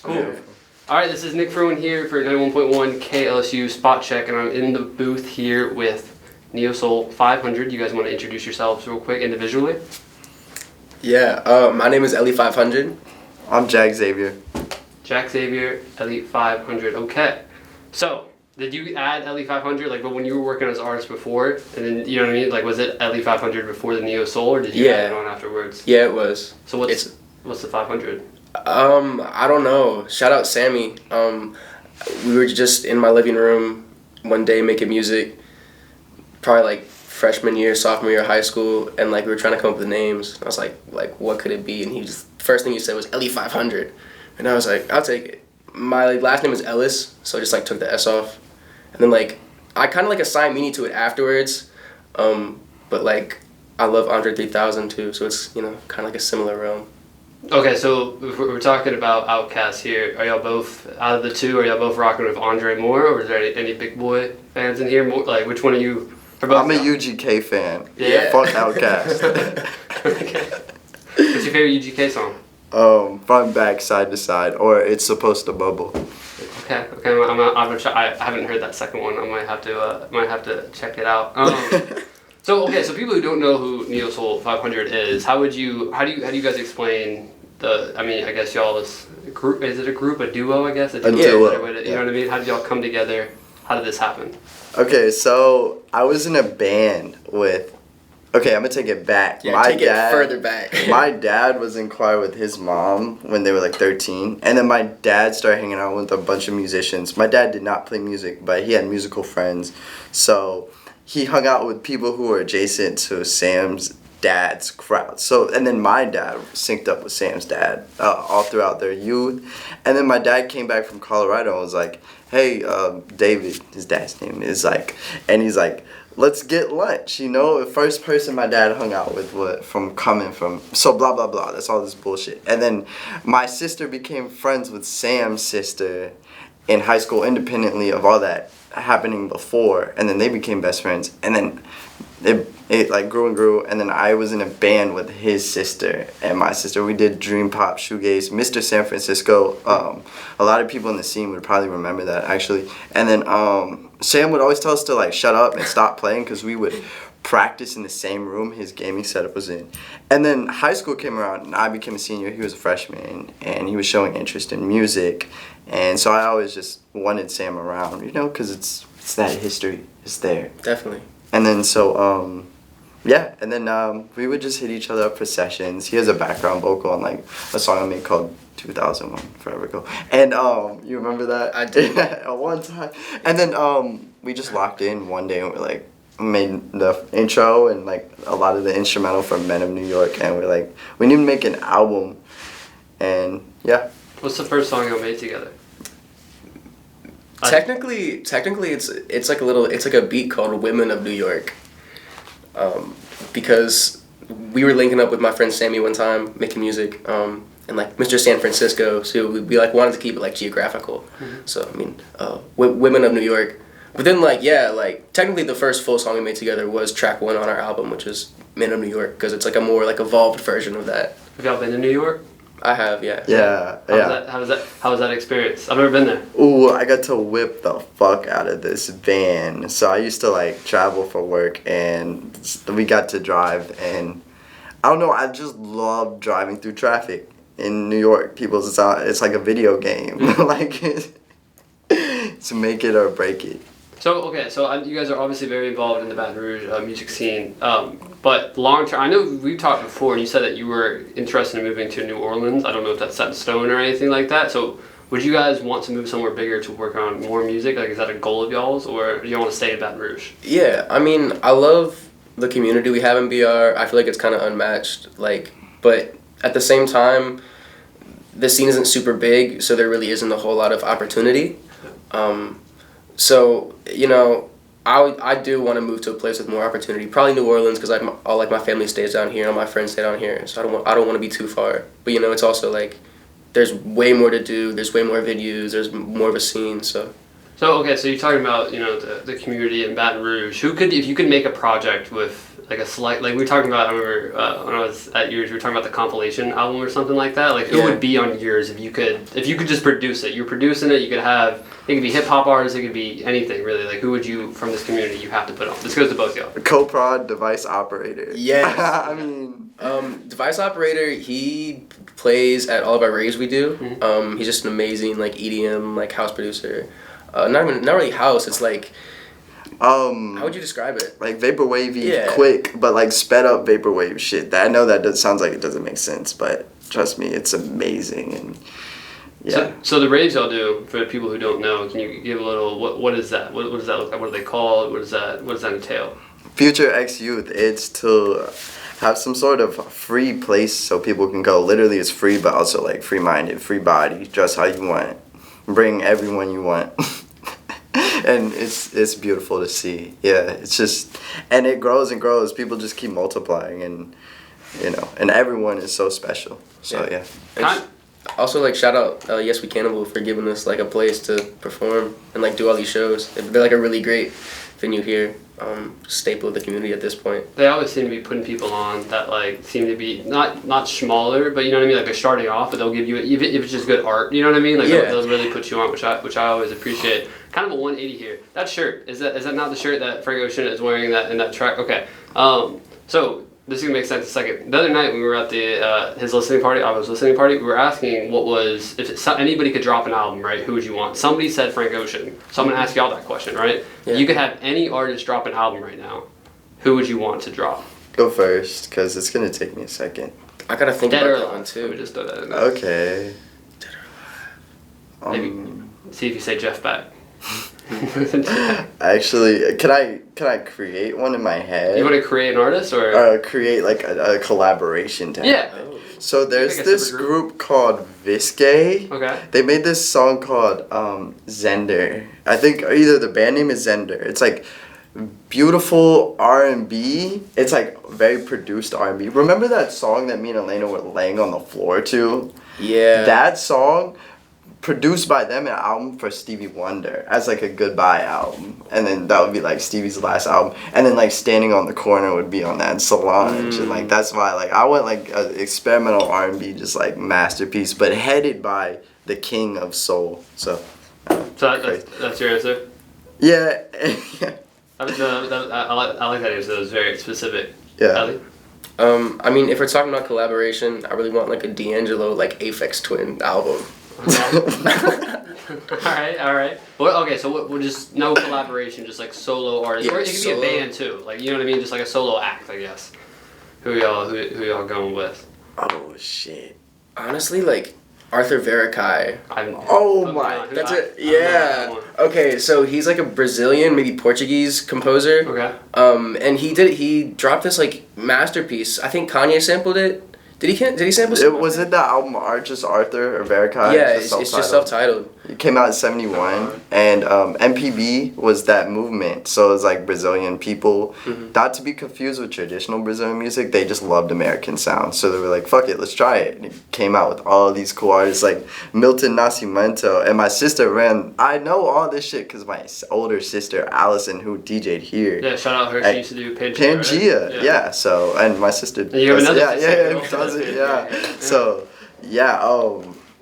Cool. Yeah. All right, this is Nick Frewin here for 91.1 KLSU Spotcheck, and I'm in the booth here with NeoSeoul500. You guys want to introduce yourselves real quick individually? Yeah, my name is Ellie500. I'm Jack Xavier. Jack Xavier, Ellie500. Okay. So, did you add Ellie500, like, but when you were working as an artist before, and then, you know what I mean? Like, was it Ellie500 before the NeoSeoul, or did you add it on afterwards? Yeah, it was. So what's the 500? I don't know. Shout out Sammy. We were just in my living room one day making music, probably like freshman year, sophomore year of high school, and like we were trying to come up with names. I was like what could it be? And first thing he said was Ellie500, and I was like, I'll take it. My last name is Ellis, so I just like took the S off, and then like I kind of like assigned meaning to it afterwards, but like I love Andre 3000 too, so it's kind of like a similar realm. Okay, so if we're talking about Outkast here. Are y'all both, out of the two, are y'all both rocking with Andre more, or is there any Big Boy fans in here? More, like, which one of you are both? I'm a UGK fan. Yeah. Fuck Outkast. Okay. What's your favorite UGK song? Front, back, side to side, or It's Supposed to Bubble. Okay. I'm gonna try. I haven't heard that second one. I might have to check it out. So people who don't know who NeoSeoul500 is, how do you guys explain the? I mean, I guess y'all is a group. Is it a group, a duo? I guess a duo. You know what I mean? How did y'all come together? How did this happen? Okay, so I was in a band with. Okay, I'm gonna take it back. Yeah, take it further back. My dad was in choir with his mom when they were like 13, and then my dad started hanging out with a bunch of musicians. My dad did not play music, but he had musical friends, so he hung out with people who were adjacent to Sam's dad's crowd. So, and then my dad synced up with Sam's dad all throughout their youth. And then my dad came back from Colorado and was like, hey, David, his dad's name is like, and he's like, let's get lunch, The first person my dad hung out with so blah, blah, blah. That's all this bullshit. And then my sister became friends with Sam's sister in high school independently of all that happening before, and then they became best friends, and then it like grew and grew, and then I was in a band with his sister and my sister. We did dream pop, shoegaze, Mr. San Francisco. A lot of people in the scene would probably remember that actually. And then Sam would always tell us to like shut up and stop playing because we would practice in the same room his gaming setup was in. And then high school came around and I became a senior. He was a freshman and he was showing interest in music, and so I always just wanted Sam around, because it's that history is there. Definitely. And then so and then we would just hit each other up for sessions. He has a background vocal on like a song I made called 2001 forever ago, and you remember that? I did. At one time. And then we just locked in one day and we're like made the intro and like a lot of the instrumental for Men of New York, and we're like, we need to make an album. And yeah. What's the first song y'all made together? Technically, it's like a beat called "Women of New York," because we were linking up with my friend Sammy one time making music, and like Mr. San Francisco, so we like wanted to keep it like geographical. Mm-hmm. So I mean, "Women of New York." But then technically the first full song we made together was track 1 on our album, which is "Men of New York," because it's like a more like evolved version of that. Have y'all been to New York? I have, yeah. Yeah. How was that experience? I've never been there. Ooh, I got to whip the fuck out of this van. So I used to like travel for work, and we got to drive, and I don't know, I just love driving through traffic in New York. It's like a video game. Like to make it or break it. So you guys are obviously very involved in the Baton Rouge music scene, but long term, I know we've talked before, and you said that you were interested in moving to New Orleans. I don't know if that's set in stone or anything like that. So would you guys want to move somewhere bigger to work on more music? Like, is that a goal of y'all's, or do you want to stay in Baton Rouge? Yeah, I mean, I love the community we have in BR. I feel like it's kind of unmatched. But at the same time, the scene isn't super big, so there really isn't a whole lot of opportunity. So, I do want to move to a place with more opportunity. Probably New Orleans, because all my family stays down here, all my friends stay down here. So I don't want to be too far. But it's also like there's way more to do. There's way more venues. There's more of a scene. So you're talking about the community in Baton Rouge. If you could make a project with like a slight, like we were talking about, I remember when I was at yours, we were talking about the compilation album or something like that. Like who would be on yours if you could just produce it? You're producing it. You could have, it could be hip hop artists. It could be anything really. Like who would you from this community you have to put on? This goes to both y'all. Co-prod device operator. Yes. I mean, device operator. He plays at all of our raves we do. Mm-hmm. He's just an amazing like EDM like house producer. Not really house. It's like. How would you describe it? Like vaporwavy, quick, but like sped up vaporwave shit. I know that sounds like it doesn't make sense, but trust me, it's amazing. And yeah. So the raves y'all do, for the people who don't know, can you give a little? What is that? What does that look like? What are they called? What does that entail? Future X Youth. It's to have some sort of free place so people can go. Literally, it's free, but also like free minded, free body, dress how you want, bring everyone you want. And it's beautiful to see. Yeah, it's just, and it grows and grows. People just keep multiplying, and and everyone is so special. So yeah. Also, like, shout out Yes We Cannibal for giving us like a place to perform and like do all these shows. They're like a really great venue here. Staple of the community at this point. They always seem to be putting people on that like seem to be not smaller, but you know what I mean. Like they're starting off, but they'll give you even if it's just good art. You know what I mean? Like they'll really put you on, which I always appreciate. Kind of a 180 here. That shirt is that not the shirt that Frank Ocean is wearing that in that track? Okay. So this is gonna make sense in a second. The other night when we were at the his listening party, I was listening party. We were asking what was if anybody could drop an album, right? Who would you want? Somebody said Frank Ocean. So I'm gonna ask y'all that question, right? Yeah. You could have any artist drop an album right now. Who would you want to drop? Go first, cause it's gonna take me a second. I gotta think Dead about or that one alive. too. Let me just throw that in there. Okay. Dead or alive. Maybe see if you say Jeff Beck. Actually, can I create one in my head? You want to create an artist or create like a collaboration type? Yeah. So there's this group called Viscay. Okay. They made this song called Zender. I think either the band name is Zender. It's like beautiful R&B. It's like very produced R&B. Remember that song that me and Elena were laying on the floor to? Yeah. That song, produced by them, an album for Stevie Wonder as like a goodbye album, and then that would be like Stevie's last album, and then like Standing on the Corner would be on that, and Solange, and like that's why like I went like an experimental R&B just like masterpiece, but headed by the king of soul. So that's your answer? Yeah. I like that answer. That was very specific. Yeah. Ellie? I mean, if we're talking about collaboration, I really want like a D'Angelo like Aphex Twin album. all right. Well, okay, so we'll just no collaboration, just like solo artists, or it could be a band too. Like you know what I mean, just like a solo act, I guess. Who y'all going with? Oh shit. Honestly, like Arthur Veracai. That's it. Yeah. Okay, so he's like a Brazilian, maybe Portuguese composer. Okay. And he dropped this like masterpiece. I think Kanye sampled it. Did he sample something? Was it the album Just Arthur or Veracai? Yeah, it's just self-titled. It came out in 1971, and MPB was that movement, so it was like Brazilian people, not to be confused with traditional Brazilian music, they just loved American sound, so they were like, fuck it, let's try it, and it came out with all these cool artists like Milton Nascimento, and my sister I know all this shit because my older sister, Allison, who DJ'd here. Yeah, shout out her, she used to do Pangea, right? Yeah, so, and my sister... And you have another sister. Yeah. So,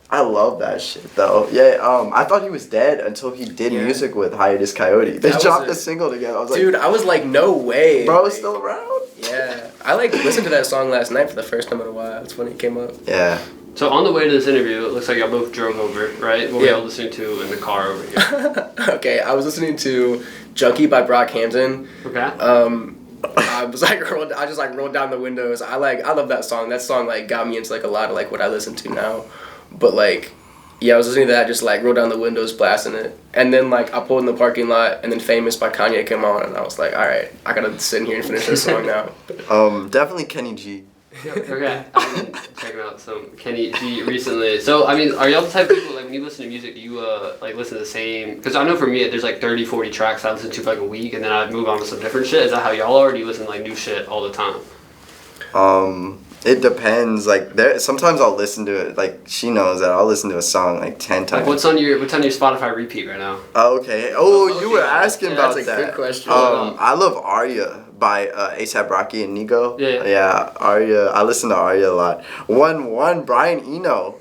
I love that shit though. Yeah, I thought he was dead until he did music with Hiatus Coyote. They dropped a single together. I was dude, I was like, no way. Bro, it's still around? Yeah. I like listened to that song last night for the first time in a while. It's when it came up. Yeah. So on the way to this interview, it looks like y'all both drove over, right? What were y'all listening to in the car over here? Okay, I was listening to Junkie by Brockhampton. Okay. I just rolled down the windows. I love that song. That song like got me into like a lot of like what I listen to now. But like, yeah, I was listening to that, just like rolled down the windows, blasting it, and then like I pulled in the parking lot, and then "Famous" by Kanye came on, and I was like, all right, I gotta sit in here and finish this song now. Definitely Kenny G. Okay, I've been checking out some Kenny G recently. So, I mean, are y'all the type of people, like, when you listen to music, do you, like, listen to the same... Because I know for me, there's, like, 30, 40 tracks I listen to for, like, a week, and then I move on to some different shit. Is that how y'all are, or do you listen to, like, new shit all the time? It depends. Like, sometimes I'll listen to it, like, she knows that I'll listen to a song, like, 10 times. Like, what's on your Spotify repeat right now? Oh, okay. Oh, you were asking about that's that. That's a good question. I love Arya by A$AP Rocky and Nigo. Yeah. Yeah, Arya. I listen to Arya a lot. 1-1, Brian Eno.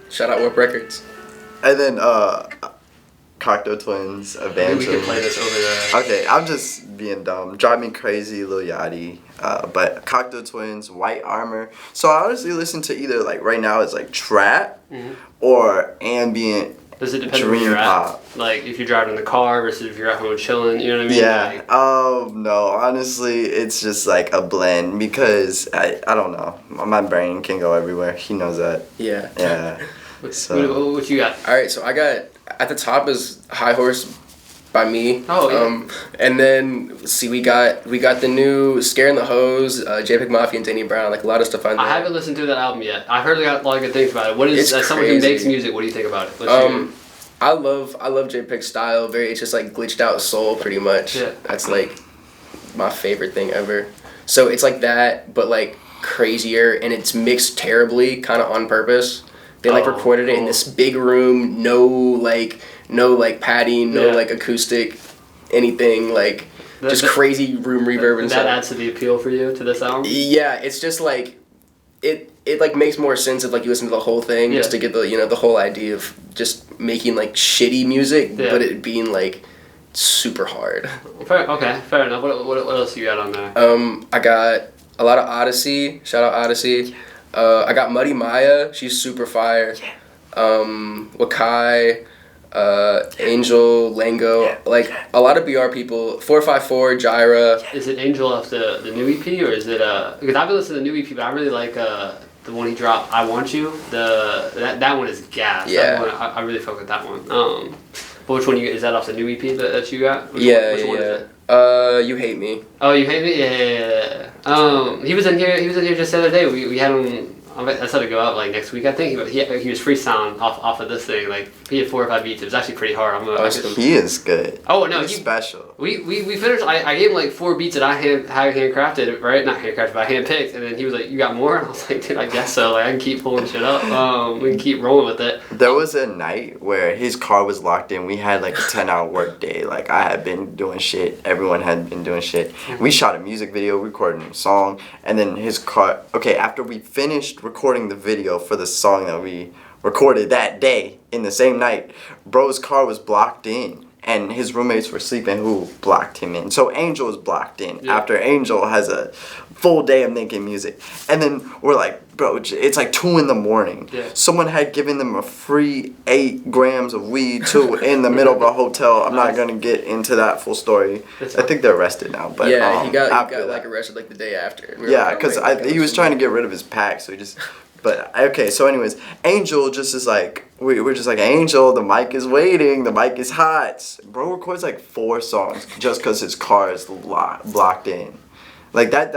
Shout out Warp Records. And then Cocteau Twins, Maybe Evangeline. we can play this over there. Okay, I'm just being dumb. Drive Me Crazy, Lil Yachty. But Cocteau Twins, White Armor. So I honestly listen to either, like, right now it's like trap or ambient. Does it depend on dream where you're pop. at? Like if you're driving in the car versus if you're at home chilling, you know what I mean? Yeah. Like, No, honestly, it's just like a blend because I don't know. My brain can go everywhere. He knows that. Yeah. Yeah. what you got? All right, so I got at the top is High Horse by me. Oh, yeah. And then see we got the new Scaring the Hose, JPEG Mafia and Danny Brown, like a lot of stuff on there. I haven't listened to that album yet. I've heard a lot of good things about it. What is It's as someone who crazy. makes music? What do you think about it? Let's hear it. I love JPEG's style. It's just like glitched out soul, pretty much. Yeah. That's like my favorite thing ever. So it's like that, but like crazier, and it's mixed terribly, kind of on purpose. They like recorded it in cool. this big room, no padding, no like acoustic, anything, like just crazy room reverb and That stuff. adds to the appeal for you to this album. Yeah, it's just like it like makes more sense if like you listen to the whole thing just to get the whole idea of just making like shitty music, but it being like super hard. Fair enough. What else you got on there? I got a lot of Odyssey. Shout out Odyssey. I got Muddy Maya. She's super fire. Wakai, Angel, Lango, like a lot of BR people. 454, Gyra. Is it Angel off the new EP or is it because I've been listening to the new EP, but I really like the one he dropped, I Want You. That one is gas. Yeah. That one, I really fuck with that one. But which one is that off the new EP that you got? Which one is it? You Hate Me. Oh, You Hate Me? Yeah. He was in here just the other day. We had him. I said to go out like next week. I think he was freestyling off of this thing. Like he had 4 or 5 beats. It was actually pretty hard. He is good. Oh no, he's special. We finished. I gave him like 4 beats that I handcrafted, right? Not handcrafted, but I handpicked. And then he was like, "You got more?" And I was like, "Dude, I guess so. Like I can keep pulling shit up. We can keep rolling with it." There was a night where his car was locked in. We had like a 10-hour work day. Like I had been doing shit. Everyone had been doing shit. We shot a music video, recorded a song, and then his car. Okay, after we finished recording the video for the song that we recorded that day in the same night, bro's car was blocked in and his roommates were sleeping who blocked him in. So Angel was blocked in after Angel has a full day of making music. And then we're like, bro, it's like 2 a.m. Yeah. Someone had given them a free 8 grams of weed too in the middle of a hotel. I'm not gonna get into that full story. I think they're arrested now, but yeah, he got that, like arrested like the day after. Yeah, because he was trying to get rid of his pack, so he just. But okay, so anyways, Angel just is like we're just like Angel. The mic is waiting. The mic is hot. Bro records like 4 songs just because his car is blocked in. Like that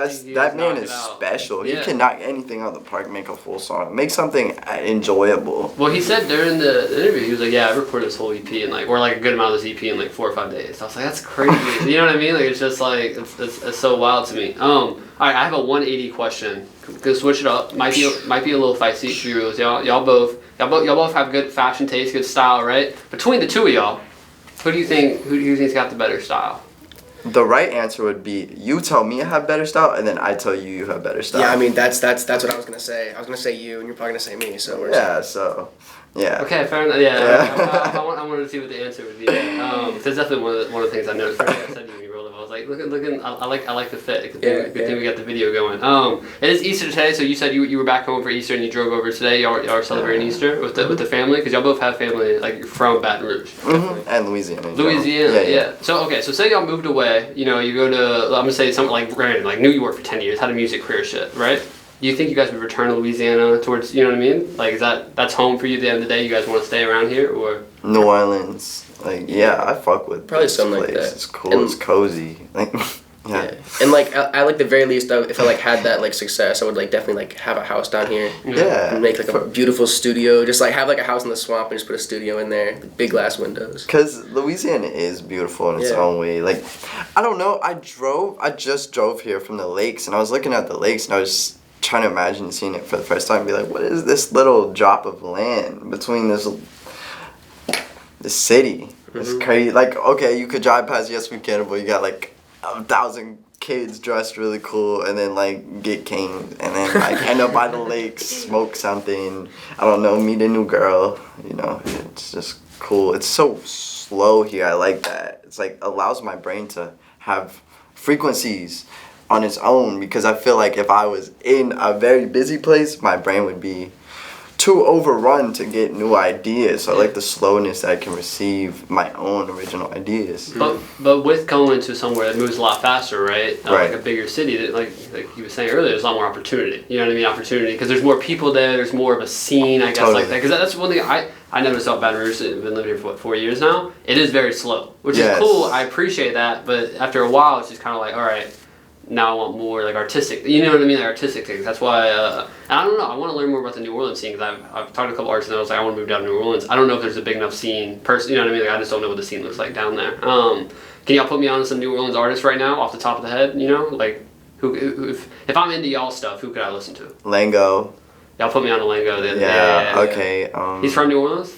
man is special. Yeah. He can knock anything out of the park, make a full song, make something enjoyable. Well, he said during the interview, he was like, "Yeah, I recorded this whole EP in or like a good amount of this EP in like 4 or 5 days." I was like, "That's crazy." You know what I mean? Like it's just like it's so wild to me. All right, I have a 180 question. Gonna switch it up. Might be a little feisty for you. Y'all both have good fashion taste, good style, right? Between the two of y'all, who do you think's got the better style? The right answer would be you tell me I have better style, and then I tell you you have better style. Yeah, I mean that's what I was gonna say. I was gonna say you, and you're probably gonna say me. So yeah. Okay, fair enough. Yeah, I wanted to see what the answer would be. That's definitely one of the things I noticed. I said to you when you rolled up, I was like, looking. I like the fit. Good thing we got the video going. It is Easter today, so you said you were back home for Easter and you drove over today. Y'all are celebrating Easter with the family because y'all both have family like from Baton Rouge. And Louisiana. Yeah. So say y'all moved away. You know, you go to I'm gonna say something like random, like New York for 10 years, had a music career, shit, right? Do you think you guys would return to Louisiana towards, you know what I mean? Like, is that's home for you at the end of the day? You guys want to stay around here, or? New Orleans. Like, yeah, I fuck with probably this something place. like that. It's cool, it's cozy. Like, yeah. And like, I like the very least, if I like had that like success, I would like definitely like have a house down here. Yeah. And make like a beautiful studio. Just like have like a house in the swamp and just put a studio in there. Like, big glass windows. Because Louisiana is beautiful in its own way. Like, I don't know, I just drove here from the lakes, and I was looking at the lakes, and I was trying to imagine seeing it for the first time and be like, what is this little drop of land between this city? It's crazy. Like, okay, you could drive past Yes We Can, but you got like 1,000 kids dressed really cool and then like get caned and then like end up by the lakes, smoke something, I don't know, meet a new girl, you know. It's just cool. It's so slow here. I like that. It's like allows my brain to have frequencies on its own, because I feel like if I was in a very busy place, my brain would be too overrun to get new ideas. So I like the slowness that I can receive my own original ideas. But with going to somewhere that moves a lot faster, right? Right. Like a bigger city, that like you were saying earlier, there's a lot more opportunity. You know what I mean? Opportunity, because there's more people there. There's more of a scene, I guess, Totally. like that. Because that's one thing I noticed about Baton Rouge. I've been living here for 4 years now. It is very slow, which Yes. is cool. I appreciate that. But after a while, it's just kind of like, all right, now I want more like artistic. You know what I mean? Like artistic things. That's why. And I don't know. I want to learn more about the New Orleans scene, because I've talked to a couple artists and I was like, I want to move down to New Orleans. I don't know if there's a big enough scene. You know what I mean? Like, I just don't know what the scene looks like down there. Can y'all put me on some New Orleans artists right now, off the top of the head? You know, like who if I'm into y'all stuff, who could I listen to? Lango. Y'all put me on a Lango. Yeah. Okay. He's from New Orleans.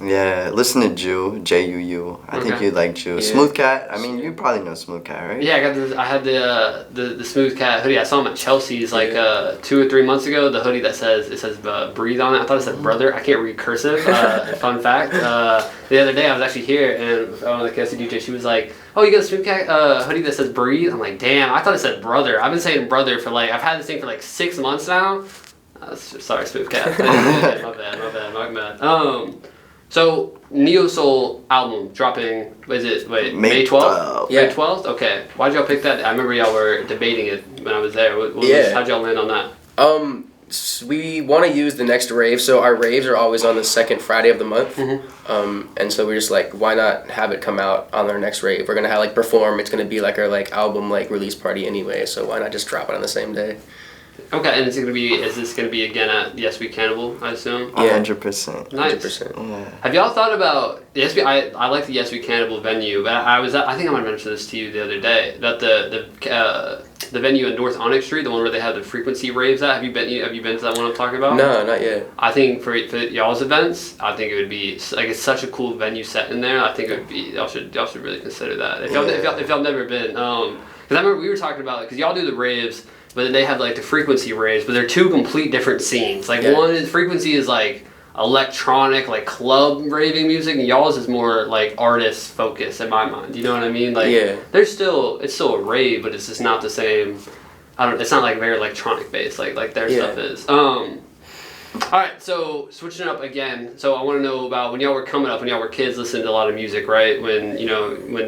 Yeah, listen to Jew, J-U-U. I think Okay. you'd like Jew. Yeah. Smooth Cat, I mean, you probably know Smooth Cat, right? Yeah, I had the Smooth Cat hoodie. I saw him at Chelsea's like 2 or 3 months ago. The hoodie that says breathe on it. I thought it said brother. I can't read cursive. Fun fact. The other day I was actually here and on the KLSU DJ, she was like, "Oh, you got a Smooth Cat hoodie that says breathe?" I'm like, "Damn, I thought it said brother." I've been saying brother for like I've had this thing for like 6 months now. Sorry, Smooth Cat. My bad. So NeoSeoul album dropping, May 12th? Yeah. May 12th? Okay. Why'd y'all pick that? I remember y'all were debating it when I was there. How'd y'all land on that? We want to use the next rave, so our raves are always on the second Friday of the month. And so we're just like, why not have it come out on our next rave? We're gonna have like perform. It's gonna be like our like album like release party anyway. So why not just drop it on the same day? Okay, and is this gonna be again at Yes We Cannibal, I assume? Yeah. 100%. Nice. 100%. Yeah. Have y'all thought about I like the Yes We Cannibal venue, but I think I might have mentioned this to you the other day about the venue in North Onyx Street, the one where they have the frequency raves at. Have you been to that one I'm talking about? No, not yet. I think for y'all's events, I think it would be like it's such a cool venue set in there. I think it would be y'all should really consider that if y'all never been. Because I remember we were talking about it because y'all do the raves, but then they have like the frequency raves, but they're two complete different scenes. Like one is frequency is like electronic, like club raving music, and y'all's is more like artist focused in my mind. You know what I mean? Like it's still a rave, but it's just not the same. It's not like very electronic based like their stuff is. Alright, so switching up again. So I want to know about when y'all were coming up, when y'all were kids listening to a lot of music, right? When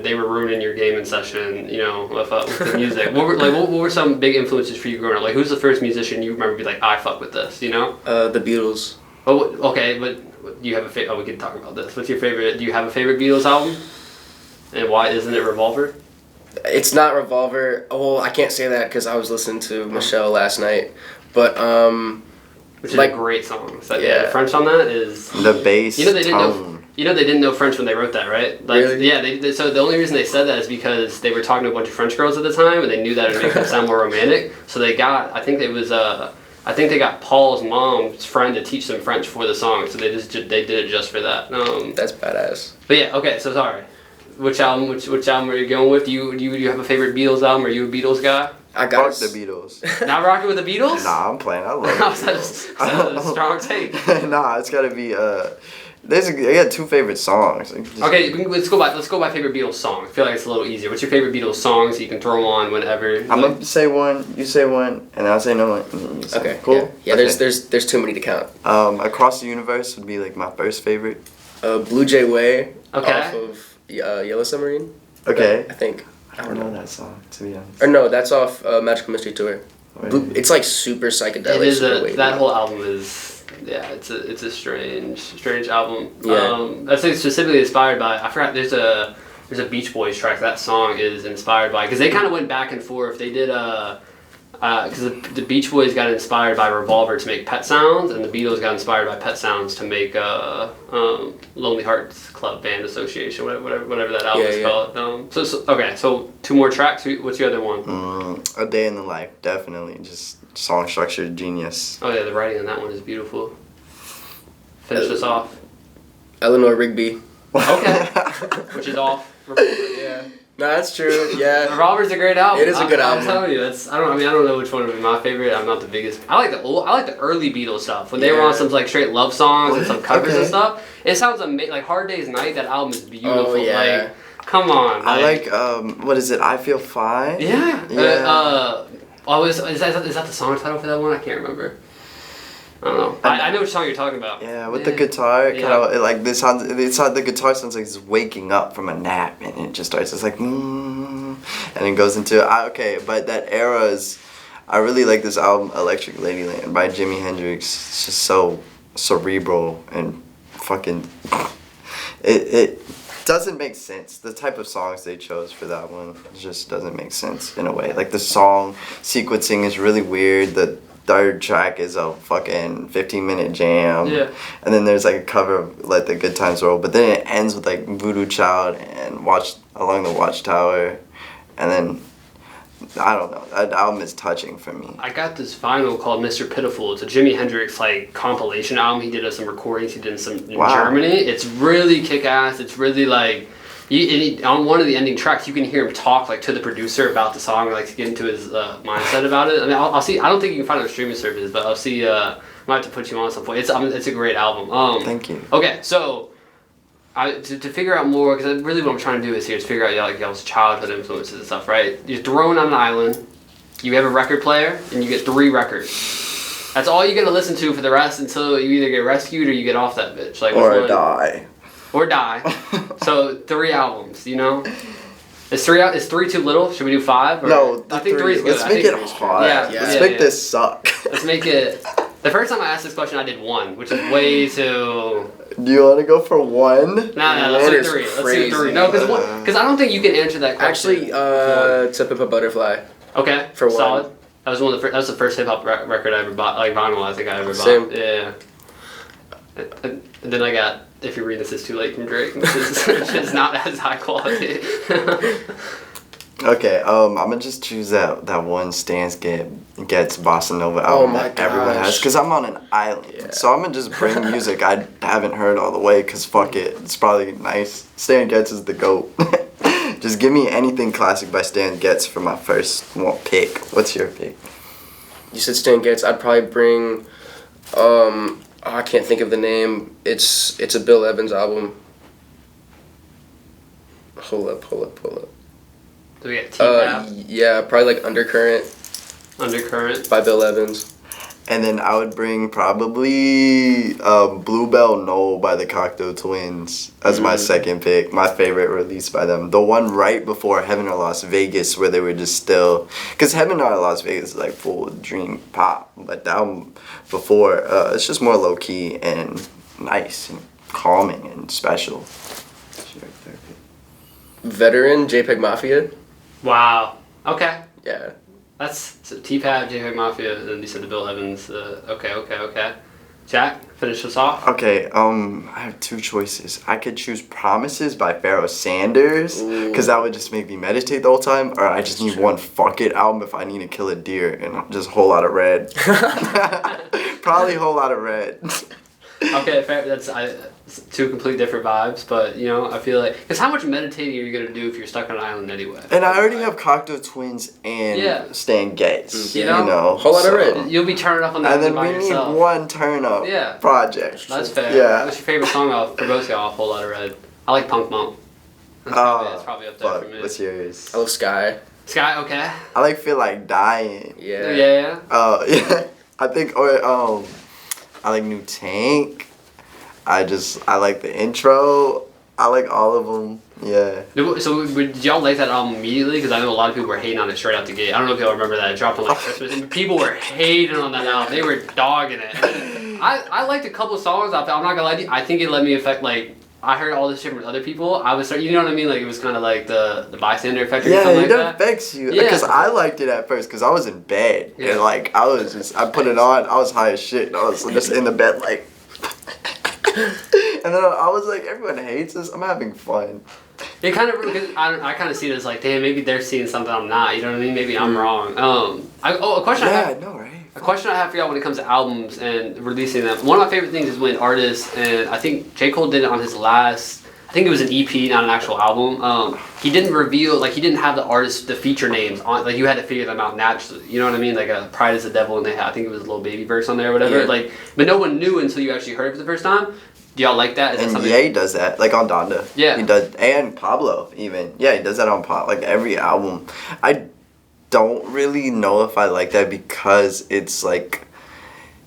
they were ruining your gaming session, with the music. What were some big influences for you growing up? Like who's the first musician you remember be like, I fuck with this, The Beatles. Oh, okay, but do you have a favorite? Oh, we can talk about this. What's your favorite? Do you have a favorite Beatles album? And why isn't it Revolver? It's not Revolver. Oh, I can't say that because I was listening to Michelle last night. But which is a great song. So, the French on that is the bass. They didn't know French when they wrote that, right? Like, really? Yeah. So the only reason they said that is because they were talking to a bunch of French girls at the time, and they knew that it would make them sound more romantic. So they got. I think they got Paul's mom's friend to teach them French for the song. So they did it just for that. That's badass. But yeah, okay. So sorry. Which album are you going with? Do you have a favorite Beatles album? Are you a Beatles guy? I got the Beatles. Not rocking with the Beatles? Nah, I'm playing. I love the Beatles. That's a strong take. Nah, it's gotta be. I got two favorite songs. Okay, let's go by favorite Beatles song. I feel like it's a little easier. What's your favorite Beatles song so you can throw them on whenever? I'm gonna say one, you say one, and I'll say no one. Okay. Cool. Yeah. Okay. There's too many to count. Across the Universe would be like my first favorite. Blue Jay Way. Okay. Off of Yellow Submarine. Okay. I think. I don't know that song, to be honest. Or no, that's off Magical Mystery Tour. It's like super psychedelic. It is that whole album is it's a strange album. Yeah. I'd say specifically inspired by I forgot there's a Beach Boys track that song is inspired by because they kind of went back and forth. They did because the Beach Boys got inspired by Revolver to make Pet Sounds, and the Beatles got inspired by Pet Sounds to make Lonely Hearts Club Band Association, whatever that album is called. So two more tracks. What's the other one? A Day in the Life, definitely. Just song structure genius. Oh yeah, the writing on that one is beautiful. Finish this off. Eleanor Rigby. Okay, which is off. Yeah. No, that's true. Yeah. Revolver's a great album. It is a good album. I'm telling you, I don't know which one would be my favorite. I'm not the biggest. I like the early Beatles stuff when they were on some like straight love songs and some covers and stuff. It sounds amazing. Like Hard Day's Night. That album is beautiful. Oh, yeah. Like, come on. I like what is it? I Feel Fine. Yeah. Yeah. Is that the song title for that one? I can't remember. I don't know. I know which song you're talking about. Yeah, with the guitar, kind of like this sounds. The guitar sounds like it's waking up from a nap, and it just starts. It's like, and it goes into but that era is. I really like this album, Electric Ladyland by Jimi Hendrix. It's just so cerebral and fucking. It doesn't make sense. The type of songs they chose for that one just doesn't make sense in a way. Like the song sequencing is really weird. The third track is a fucking 15-minute jam. Yeah. And then there's like a cover of Let the Good Times Roll. But then it ends with like Voodoo Child and Watch Along the Watchtower. And then, I don't know. That album is touching for me. I got this vinyl called Mr. Pitiful. It's a Jimi Hendrix like compilation album. He did some recordings. He did some in Germany. It's really kick-ass. It's really like... on one of the ending tracks, you can hear him talk like to the producer about the song, like to get into his mindset about it. I mean, I'll see. I don't think you can find it on streaming services, but I'll see. I might have to put you on at some point. It's a great album. Thank you. Okay, so to figure out more, because really what I'm trying to do is figure out y'all's childhood influences and stuff, right? You're thrown on an island. You have a record player, and you get 3 records. That's all you get to listen to for the rest until you either get rescued or you get off that bitch. Like Or die. Or die. So 3 albums, you know? Is 3 too little? Should we do 5? Or? No, I think 3 is good. Let's make it hard. Let's make this suck. Let's make it. The first time I asked this question, I did 1, which is way too. Do you want to go for 1? No, let's do 3. Let's do 3. No, because I don't think you can answer that question. Actually, To Pimp a Butterfly. Okay. For 1. Solid. That was that was the first hip hop record I ever bought, like vinyl. I think I ever bought. Same. Yeah. And then I got If You Read This Is Too Late from Drake, which is not as high quality. Okay, I'm gonna just choose that one Stans Gets Bossa Nova album that everyone has, because I'm on an island. So I'm gonna just bring music I haven't heard all the way, because fuck it, it's probably nice. Stan Getz is the GOAT. Just give me anything classic by Stan Getz for my first pick. What's your pick? You said Stan Getz. I'd probably bring, I can't think of the name. It's a Bill Evans album. Hold up. Do we get T-Rap? Yeah, probably like Undercurrent. by Bill Evans. And then I would bring probably Bluebell Knoll by the Cocteau Twins as my second pick. My favorite release by them. The one right before Heaven or Las Vegas, where they were just still... Because Heaven or Las Vegas is like full dream pop. But that one before, it's just more low-key and nice and calming and special. Veteran, JPEG Mafia. Wow. Okay. Yeah. That's T-Pap, J-Hood Mafia, and then you said the Bill Evans. Okay. Jack, finish us off. Okay, I have 2 choices. I could choose Promises by Pharoah Sanders, because that would just make me meditate the whole time, or I just need one Fuck It album if I need to kill a deer, and just Whole Lot of Red. Probably Whole Lot of Red. Okay, fair. That's 2 complete different vibes, but you know, I feel like because how much meditating are you gonna do if you're stuck on an island anyway? And I already have Cocteau Twins and Stan Getz. You know, Whole Lot of Red. You'll be turning up on that and then by we yourself. need one turn up project. That's fair. Yeah. What's your favorite song off for both y'all? Whole Lot of Red. I like Punk Monk. That's probably up there for me. What's yours? I love Sky. Sky, okay. I like Feel Like Dying. Yeah. Yeah. Yeah. I think I like New Tank. I like the intro. I like all of them. Yeah. So did y'all like that album immediately? Because I know a lot of people were hating on it straight out the gate. I don't know if y'all remember that. It dropped on like Christmas. And people were hating on that album. They were dogging it. I liked a couple songs. I'm not gonna lie to you. I think it let me affect like I heard all this shit from other people. I was you know what I mean? Like it was kind of like the bystander effect or something like that. Yeah, it affects you. Because I liked it at first because I was in bed and like I put it on. I was high as shit. And I was just in the bed like. And then I was like, everyone hates this. I'm having fun. It kind of, I kind of see it as like, damn, maybe they're seeing something I'm not. You know what I mean? Maybe I'm wrong. A question. I know, right? A question I have for y'all when it comes to albums and releasing them. One of my favorite things is when artists, and I think J. Cole did it on his last. I think it was an EP, not an actual album. He didn't reveal, like he didn't have the feature names on, like you had to figure them out naturally. You know what I mean? Like Pride is the Devil, and they had, I think it was a little baby verse on there or whatever. Yeah. Like, but no one knew until you actually heard it for the first time. Do y'all like that? Is that And something? Ye does that, like on Donda. Yeah. He does, and Pablo even. Yeah, he does that on Pop. Like every album. I don't really know if I like that because it's like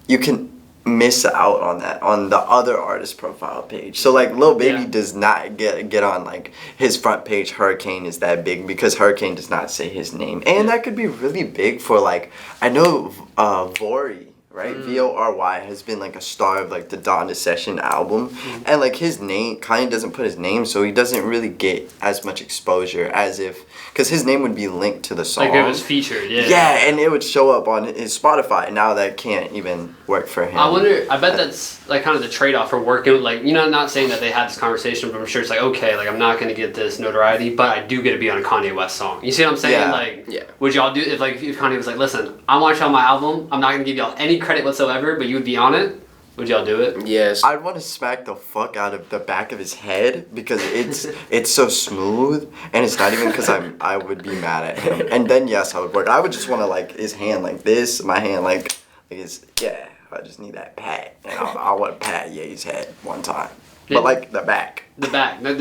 you can miss out on that on the other artist profile page. So like Lil Baby Yeah. does not get on like his front page Hurricane is that big because Hurricane does not say his name. And that could be really big for like I know Vory, right? Vory has been like a star of like the Donda Session album. And like his name kind of doesn't put his name, so he doesn't really get as much exposure as if because his name would be linked to the song. Like it was featured, yeah. Yeah, and it would show up on his Spotify. Now that can't even work for him. I wonder, I bet that's like kind of the trade-off for working with, like, you know, not saying that they had this conversation, but I'm sure it's like, okay, like I'm not going to get this notoriety, but I do get to be on a Kanye West song. You see what I'm saying? Yeah. Like, Yeah. would y'all do, if Kanye was like, listen, I want you on my album, I'm not going to give y'all any credit whatsoever, but you would be on it, would y'all do it? Yes. I'd want to smack the fuck out of the back of his head because it's so smooth and it's not even because I would be mad at him. And then yes, I would work. I would just want to like his hand like this, my hand like his I just need that pat and I want to pat Ye's head one time, but like the back. The back. Like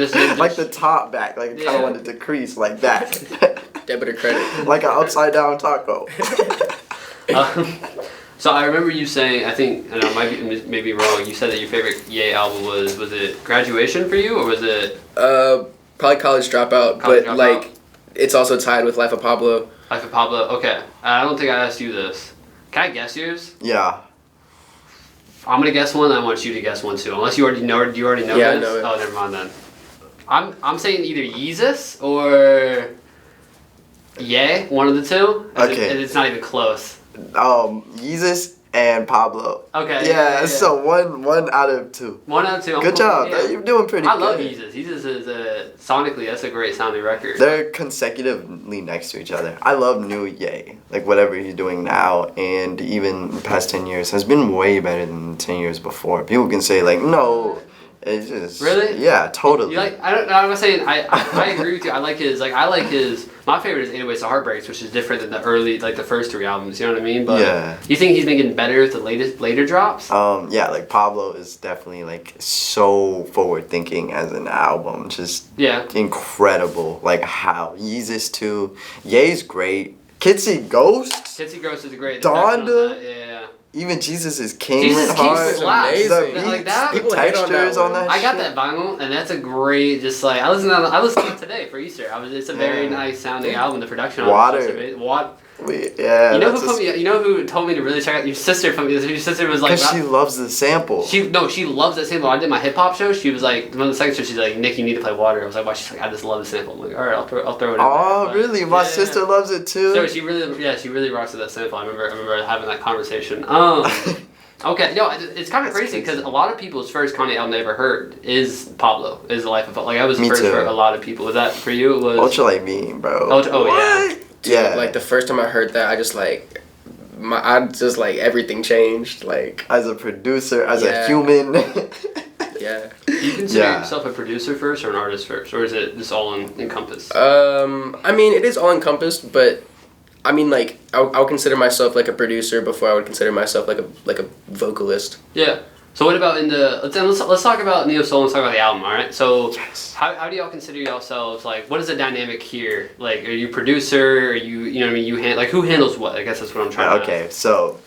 the top back, like I kind of want it to crease like that. Debit or credit. Like an upside down taco. So I remember you saying, I think, and I might be maybe wrong, you said that your favorite Ye album was it Graduation for you, or was it Probably College Dropout, College but Dropout. like it's also tied with Life of Pablo. Life of Pablo? Okay. I don't think I asked you this. Can I guess yours? Yeah. I'm gonna guess one. I want you to guess one too. Unless you already know. Do you already know Yeah, I this? know it. Oh, never mind then. I'm saying either Yeezus or Ye. One of the two. Okay. It's not even close. Yeezus and Pablo. Okay. Yeah, so one out of two. One out of two. I'm Good cool. job. Yeah. You're doing pretty I good. love Yeezus. Yeezus is sonically that's a great sounding record. They're consecutively next to each other. I love new Ye. Like whatever he's doing now and even the past 10 years has been way better than the 10 years before. People can say like, no, it's just... Really? Yeah, totally. You like? I'm not saying I agree with you. I like his. My favorite is 808s to Heartbreaks, which is different than the early, like the first three albums. You know what I mean? But Yeah. You think he's been getting better with the later drops? Yeah, like Pablo is definitely like so forward thinking as an album. Just Yeah. incredible. Like how Yeezus too. Ye's great. Kitsy Ghosts. Kitsy Ghost is a great. Donda? Yeah. Even Jesus is King Jesus went King hard. slaps. amazing. The Like beats, that? the People hate on that textures on one. that I got shit. that vinyl, and that's a great. Just like I listened to it today for Easter. It's a very nice sounding album. The production on Water. it is just amazing. Yeah, You know that's who put me? You know who told me to really check out? Your sister put me. Your sister was like, because she loves the sample. she loves that sample. I did my hip hop show. She was like, one of the second show. She's like, Nick, you need to play Water. I was like, why? She's like, I just love the sample. I'm like, all right, I'll throw it. Oh, in there. But, really? My yeah. sister loves it too. So she really rocks with that sample. I remember having that conversation. Okay, no, it's kind of crazy because a lot of people's first Kanye album they ever heard is Pablo, is The Life of Pablo. Like that was Me first too. for a lot of people. Was that for you? It was Ultra like me, bro. Oh, yeah. What? Dude, Yeah. Like the first time I heard that, I just everything changed. Like, As a producer, as a Yeah. human. yeah. Do you consider Yeah. yourself a producer first or an artist first, or is it just all encompassed? I mean, it is all encompassed, but I mean, like, I'll consider myself like a producer before I would consider myself like a vocalist. Yeah. So what about let's talk about NeoSeoul and talk about the album, all right? So Yes. how do y'all consider yourselves, like, what is the dynamic here? Like, are you producer? Are you know what I mean? Who handles what? I guess that's what I'm trying to Okay, so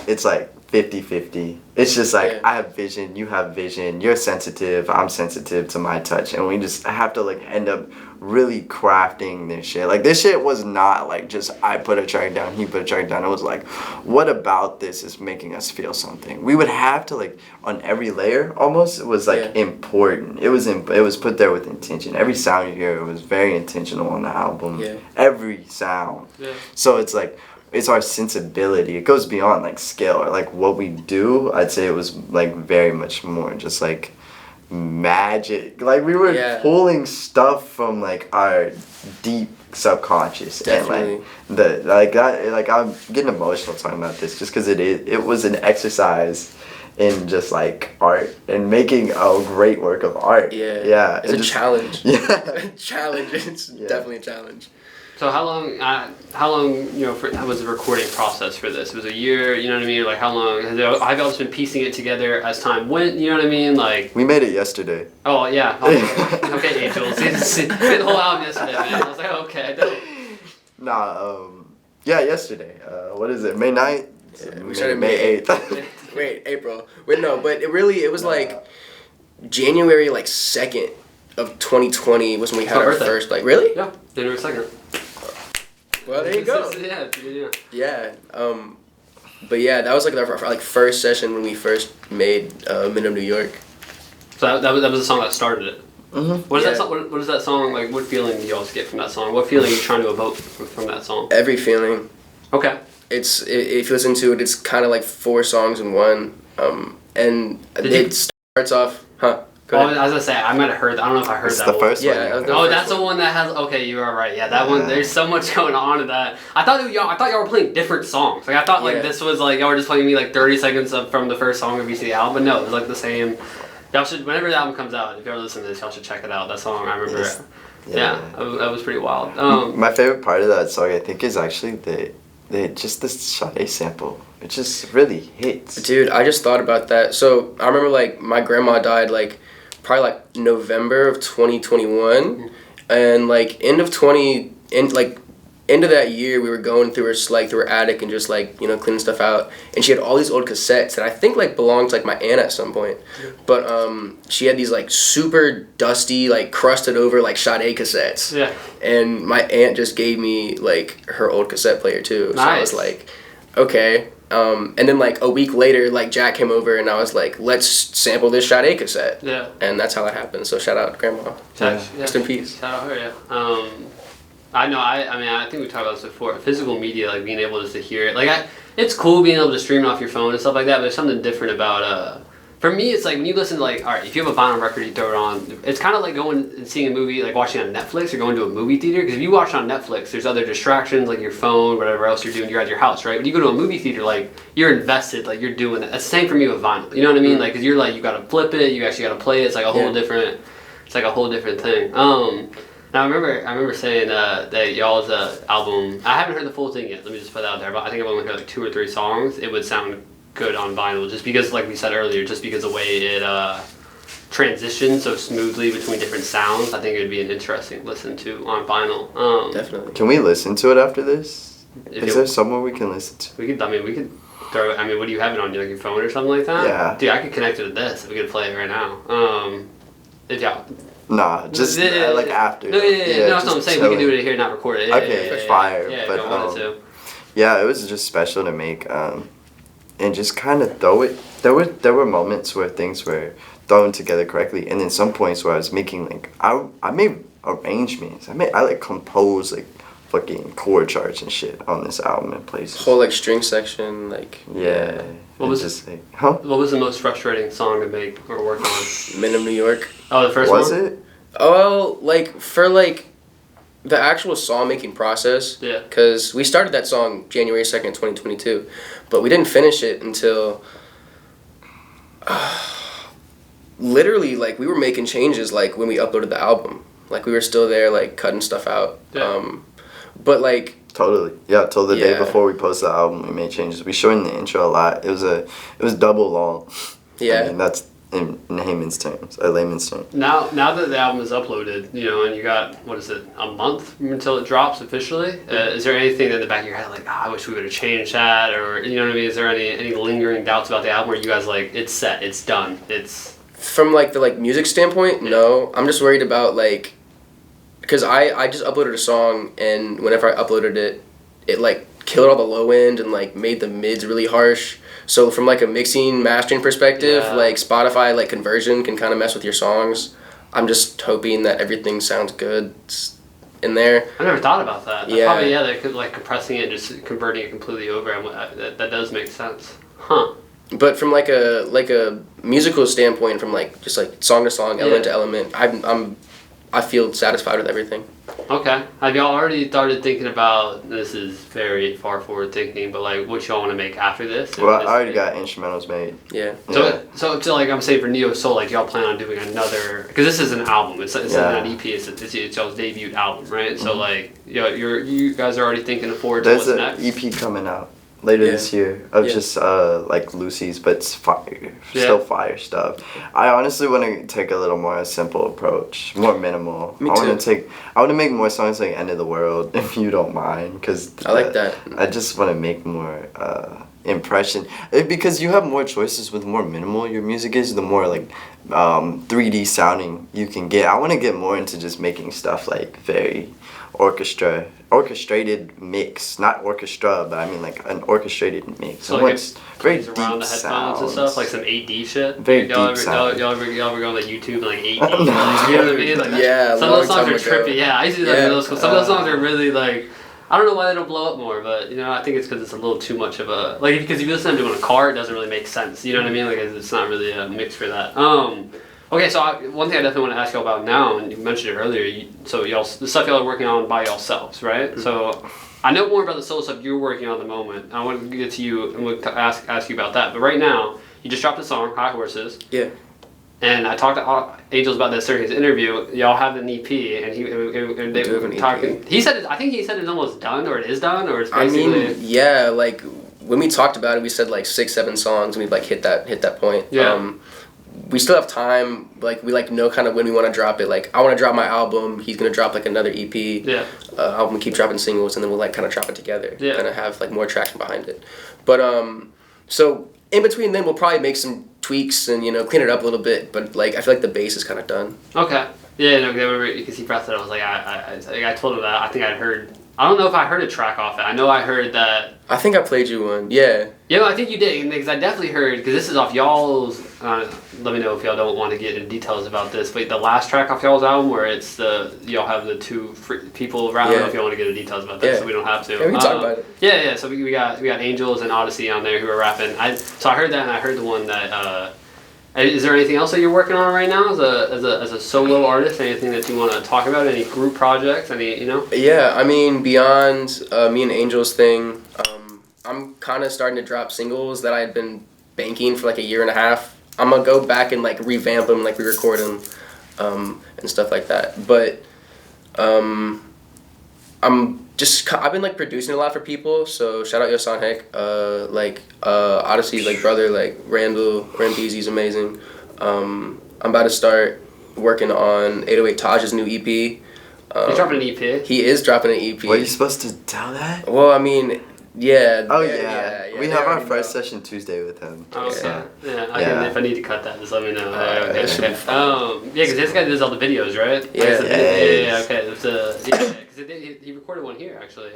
it's like 50-50. It's just like Yeah. I have vision, you have vision, you're sensitive, I'm sensitive to my touch, and we just have to like end up really crafting this shit. Like this shit was not like just I put a track down, he put a track down. It was like, what about this is making us feel something? We would have to like on every layer almost it was like Yeah. important. It was put there with intention. Every sound you hear it was very intentional on the album. Yeah. Every sound. Yeah. So it's like it's our sensibility. It goes beyond like skill or like what we do. I'd say it was like very much more just like magic. Like we were Yeah. pulling stuff from like our deep subconscious Definitely. and like I'm getting emotional talking about this just because it was an exercise in just like art and making a great work of art. Yeah. It's a challenge. Yeah. Challenge. It's definitely a challenge. So how long, how was the recording process for this? It was a year, you know what I mean? Like how long, have y'all just been piecing it together as time went, you know what I mean? Like. We made it yesterday. Oh, yeah. Okay, Angels. We made the whole album yesterday, man. I was like, okay. Nah, yesterday. What is it, May 9th? Yeah, we started May 8th. Wait, April. Wait, no, but it was like January 2nd of 2020 was when we had our birthday. first, really? Yeah, January 2nd. Well, there you go. Yeah. But yeah, that was our first session when we first made Men of New York. So that was the song that started it. Mm-hmm. What is that song like? What feeling do y'all get from that song? What feeling are you trying to evoke from that song? Every feeling. Okay. If you listen to it, it's kind of like 4 songs in one. And it starts off, Go ahead. I was gonna say I might have heard. I don't know if I heard that. The first one. Yeah. Oh, that's the one that has. Okay, you are right. Yeah, that one. There's so much going on in that. I thought y'all were playing different songs. Like I thought this was like y'all were just playing me like 30 seconds from the first song of each of the album. But no, it was like the same. Y'all should, whenever the album comes out, if y'all listening to this, y'all should check it out. That song, I remember it. Yeah, that was pretty wild. My favorite part of that song, I think, is actually the Sade sample. It just really hits. Dude, I just thought about that. So I remember my grandma died probably November of 2021, and end of that year we were going through her attic and just cleaning stuff out, and she had all these old cassettes that I think belonged to my aunt at some point. But she had these super dusty crusted over Sade cassettes. Yeah. And my aunt just gave me her old cassette player too. So I was like, okay. And then a week later, Jack came over and I was like, let's sample this Sade cassette. Yeah. And that's how that happened. So shout out Grandma. Rest in peace. Shout out her, yeah. I know, I think we talked about this before. Physical media, being able just to hear it. It's cool being able to stream it off your phone and stuff like that, but there's something different about, for me, it's when you listen to alright, if you have a vinyl record, you throw it on, it's kind of like going and seeing a movie, watching on Netflix or going to a movie theater, because if you watch on Netflix, there's other distractions, your phone, whatever else you're doing, you're at your house, right? When you go to a movie theater, you're invested, you're doing it. That's the same for me with vinyl, you know what I mean? Because you're you gotta flip it, you actually gotta play it, it's a whole different, thing. Now I remember saying that y'all's album, I haven't heard the full thing yet, let me just put that out there, but I think I've only heard 2 or 3 songs. It would sound good on vinyl, just because, like we said earlier, just because the way it transitions so smoothly between different sounds, I think it would be an interesting listen to on vinyl. Definitely. Can we listen to it after this? Is there somewhere we can listen to? We could throw it, what do you have it on, your phone or something like that? Yeah. Dude, I could connect it to this, we could play it right now. If y'all... Nah, just after. No, that's what I'm saying. We can do it here, not record it. Okay, fire. Yeah, but if you wanted to. Yeah, it was just special to make, and just kind of throw it. There were moments where things were thrown together correctly, and then some points where I was making I made arrangements. I composed fucking chord charts and shit on this album in places. Whole string section Yeah. What was What was the most frustrating song to make or work on? Men of New York. Oh, the first one? Was it? Oh, for the actual song making process. Yeah. Because we started that song January 2nd, 2022, but we didn't finish it until literally we were making changes when we uploaded the album. We were still there cutting stuff out. Yeah. But Totally. Yeah, till the day before we posted the album, we made changes. We shortened the intro a lot. It was double long. Yeah. That's in layman's terms. Now that the album is uploaded, and you got, what is it, a month until it drops officially, is there anything in the back of your head I wish we would have changed that, or, you know what I mean, is there any lingering doubts about the album where you guys it's set, it's done, it's... From the music standpoint, no. I'm just worried about because I just uploaded a song, and whenever I uploaded it, it killed all the low end and made the mids really harsh. So from a mixing, mastering perspective, Spotify conversion can kind of mess with your songs. I'm just hoping that everything sounds good in there. I never thought about that. Yeah. Probably, they could compressing it and just converting it completely over. That does make sense. Huh. But from a musical standpoint, from just song to song, element to element, I feel satisfied with everything. Okay. Have y'all already started thinking about, this is very far forward thinking, but like what y'all want to make after this? Well, I already got instrumentals made. Yeah. So like I'm saying for NeoSeoul, like y'all plan on doing another, because this is an album. It's not an EP. It's y'all's debut album, right? So like you guys are already thinking forward to what's next. There's an EP coming out later this year of just like Lucy's, but it's fire, still fire stuff. I honestly want to take a little more simple approach, more minimal. Me too. I want to make more songs like End of the World, if you don't mind, because I like that. I just want to make more impression, because you have more choices with more minimal your music is, the more like 3D sounding you can get. I want to get more into just making stuff like very orchestrated mix, not orchestra, but I mean like an orchestrated mix. So like very deep around the headphones sounds and stuff, like some 8D shit. Very y'all deep ever, sound. y'all ever go on like YouTube and like 8D? Like, you know what I mean? Like, Yeah, some of those songs long are time ago. trippy. Yeah, I used to do that in middle school. Some of those songs are really like, I don't know why they don't blow up more, but you know, I think it's because it's a little too much of a like, because if you listen to them in a car, it doesn't really make sense. You know what I mean? Like it's not really a mix for that. Okay, so one thing I definitely want to ask you about now, and you mentioned it earlier. So y'all, the stuff y'all are working on by yourselves, right? Mm-hmm. So I know more about the solo stuff you're working on at the moment. I want to get to you and we'll ask you about that. But right now, you just dropped a song, High Horses. Yeah. And I talked to Angels about this during his interview. Y'all have an EP, and they were talking. He said, I think he said it's almost done, or it is done, or it's basically. I mean, yeah, like when we talked about it, we said like 6-7 songs, and we like hit that point. Yeah. We still have time. Like we like know kind of when we want to drop it. Like I want to drop my album. He's gonna drop like another EP. Yeah. Album. Keep dropping singles, and then we'll like kind of drop it together. Yeah. Kind of have like more traction behind it. But so in between then we'll probably make some tweaks and clean it up a little bit. But like I feel like the base is kind of done. Okay. Yeah. No. Because he brought that. I was like, I told him that. I think I'd heard. I don't know if I heard a track off it. I know I heard that. I think I played you one. Yeah. Yeah, I think you did, because I definitely heard, because this is off y'all's, let me know if y'all don't want to get into details about this, but the last track off y'all's album where it's y'all have the two people around, I don't know if y'all want to get into details about that, so we don't have to. Yeah, we can talk about it. Yeah, so we got Angels and Odyssey on there who are rapping. So I heard that, and I heard the one that, is there anything else that you're working on right now as a solo artist? Anything that you want to talk about? Any group projects? Yeah, I mean, beyond me and Angel's thing, I'm kind of starting to drop singles that I had been banking for like a year and a half. I'm gonna go back and like revamp them, like re-record them, and stuff like that. But I've been like producing a lot for people. So shout out NeoSeoul500, Odyssey's like brother, like Randall Rambeezy's amazing. I'm about to start working on 808 Taj's new EP. He's dropping an EP? He is dropping an EP. Were you supposed to tell that? Well, I mean, yeah. Oh yeah. We have our first session Tuesday with him. Oh, okay. So. Yeah. If I need to cut that, just let me know. Okay. Because this guy does all the videos, right? Yeah. Yeah. Okay. Because he recorded one here actually,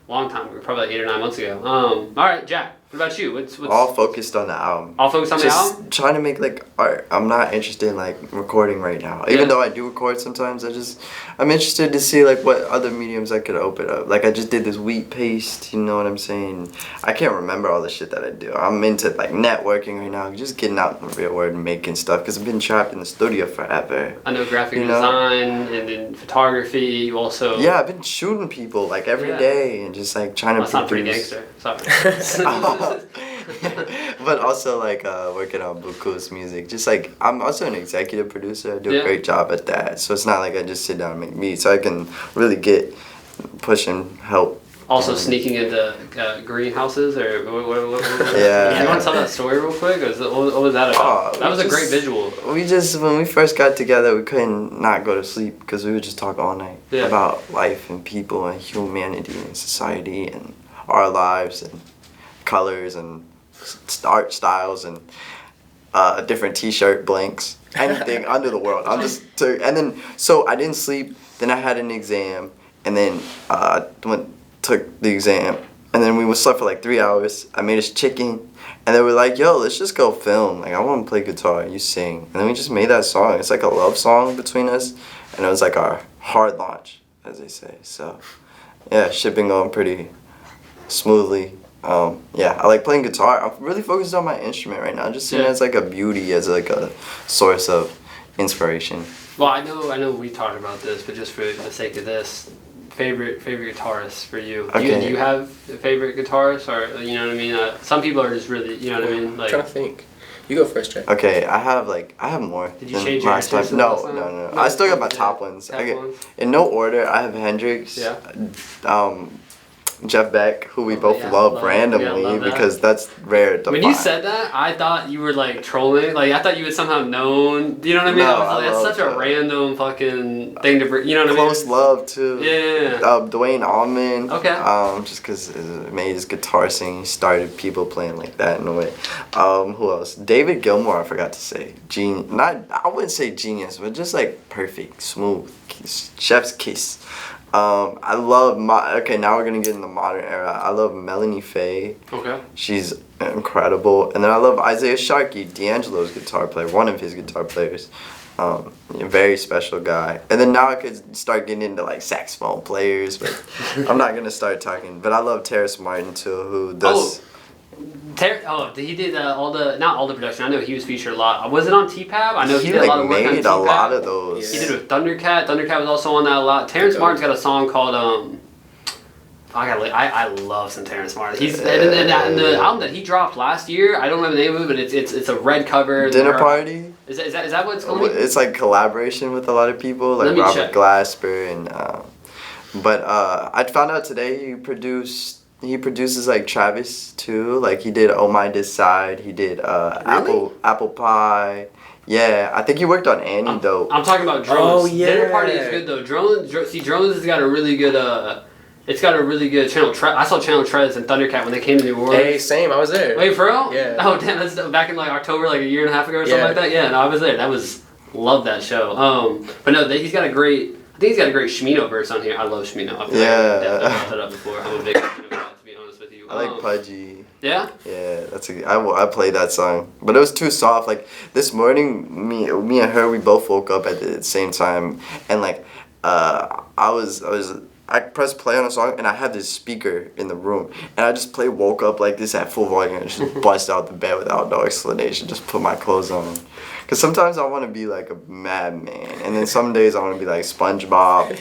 long time ago, probably like 8 or 9 months ago. All right, Jack. What about you? What's all focused on the album? All focused on the album? Just trying to make like art. I'm not interested in like recording right now. Even though I do record sometimes, I'm interested to see like what other mediums I could open up. Like I just did this wheat paste, you know what I'm saying? I can't remember all the shit that I do. I'm into like networking right now, just getting out in the real world and making stuff because I've been trapped in the studio forever. I know graphic design and then photography. You also I've been shooting people like every day and just like trying to produce. That's not pretty gangster. Sorry. But also like working on Buku's music. Just like I'm also an executive producer. I do a great job at that. So it's not like I just sit down and make beats. So I can really push and help. Also sneaking into greenhouses or what? Yeah. You want to tell that story real quick? What was that about? That was a great visual. When we first got together, we couldn't not go to sleep because we would just talk all night about life and people and humanity and society and our lives and colors and art styles and different t-shirt blanks, anything under the world. And then so I didn't sleep. Then I had an exam, and then took the exam, and then we slept for like 3 hours. I made us chicken, and they were like, "Yo, let's just go film. Like I want to play guitar, you sing." And then we just made that song. It's like a love song between us, and it was like our hard launch, as they say. So yeah, shipping going pretty smoothly. I like playing guitar. I'm really focused on my instrument right now. Just seeing it as like a beauty, as like a source of inspiration. Well, I know we talked about this, but just for the sake of this, favorite guitarist for you. Okay. Do you have a favorite guitarist, or you know what I mean? Some people are just really, you know what I mean? I'm Like, trying to think. You go first, Jay. Okay, I have more. Did you than change your last time. answers No, last time? no. No, I still got my yeah, top ones. top Okay, ones. in no order. I have Hendrix. Yeah. Jeff Beck, who we Oh, both yeah, love love- randomly yeah, love that. because that's rare to When find. you said that, I thought you were like trolling. Like I thought you had somehow known. Do you know what I mean? No, I was I like, that's love such a that. random fucking thing to bring. You know what Close I mean? love too. Yeah. Dwayne Allman. Okay. Just because it made his guitar singing started people playing like that in a way. Who else? David Gilmour. I forgot to say. I wouldn't say genius, but just like perfect, smooth, chef's kiss. I love okay, now we're gonna get in the modern era. I love Melanie Faye. Okay. She's incredible. And then I love Isaiah Sharkey, D'Angelo's guitar player, one of his guitar players. A very special guy. And then now I could start getting into like saxophone players, but I'm not gonna start talking. But I love Terrace Martin too, who does. He did not all the production. I know he was featured a lot. Was it on T-Pab? I know he did a lot of work on made T-Pab. a lot of those. He did it with Thundercat. Thundercat was also on that a lot. Terrence Martin's got a song called I love some Terrence Martin. And the album that he dropped last year, I don't remember the name of it, but it's a red cover. Dinner Party. Is that what it's called? It's like collaboration with a lot of people, like Let me Robert check. Glasper and. But I found out today he produces like Travis too. Like he did Oh My Decide. He did Apple Pie. Yeah, I think he worked on Annie though. I'm talking about Drones. Oh, yeah. Dinner Party is good though. Drones has got a really good it's got a really good channel. I saw Channel Trez and Thundercat when they came to New Orleans. Hey, same. I was there. Wait, for real? Yeah. Oh damn, that's back in like October, like a year and a half ago or something like that. Yeah, no, I was there. Love that show. But no, he's got a great. I think he's got a great Shmino verse on here. I love Shmino. I've definitely brought that up before. I'm a big Shmino guy, to be honest with you. I like Pudgy. Yeah. Yeah, I played that song, but it was too soft. Like this morning, me and her, we both woke up at the same time, and like I pressed play on a song and I had this speaker in the room and I just woke up like this at full volume and just bust out the bed without no explanation, just put my clothes on. Cause sometimes I want to be like a madman and then some days I want to be like SpongeBob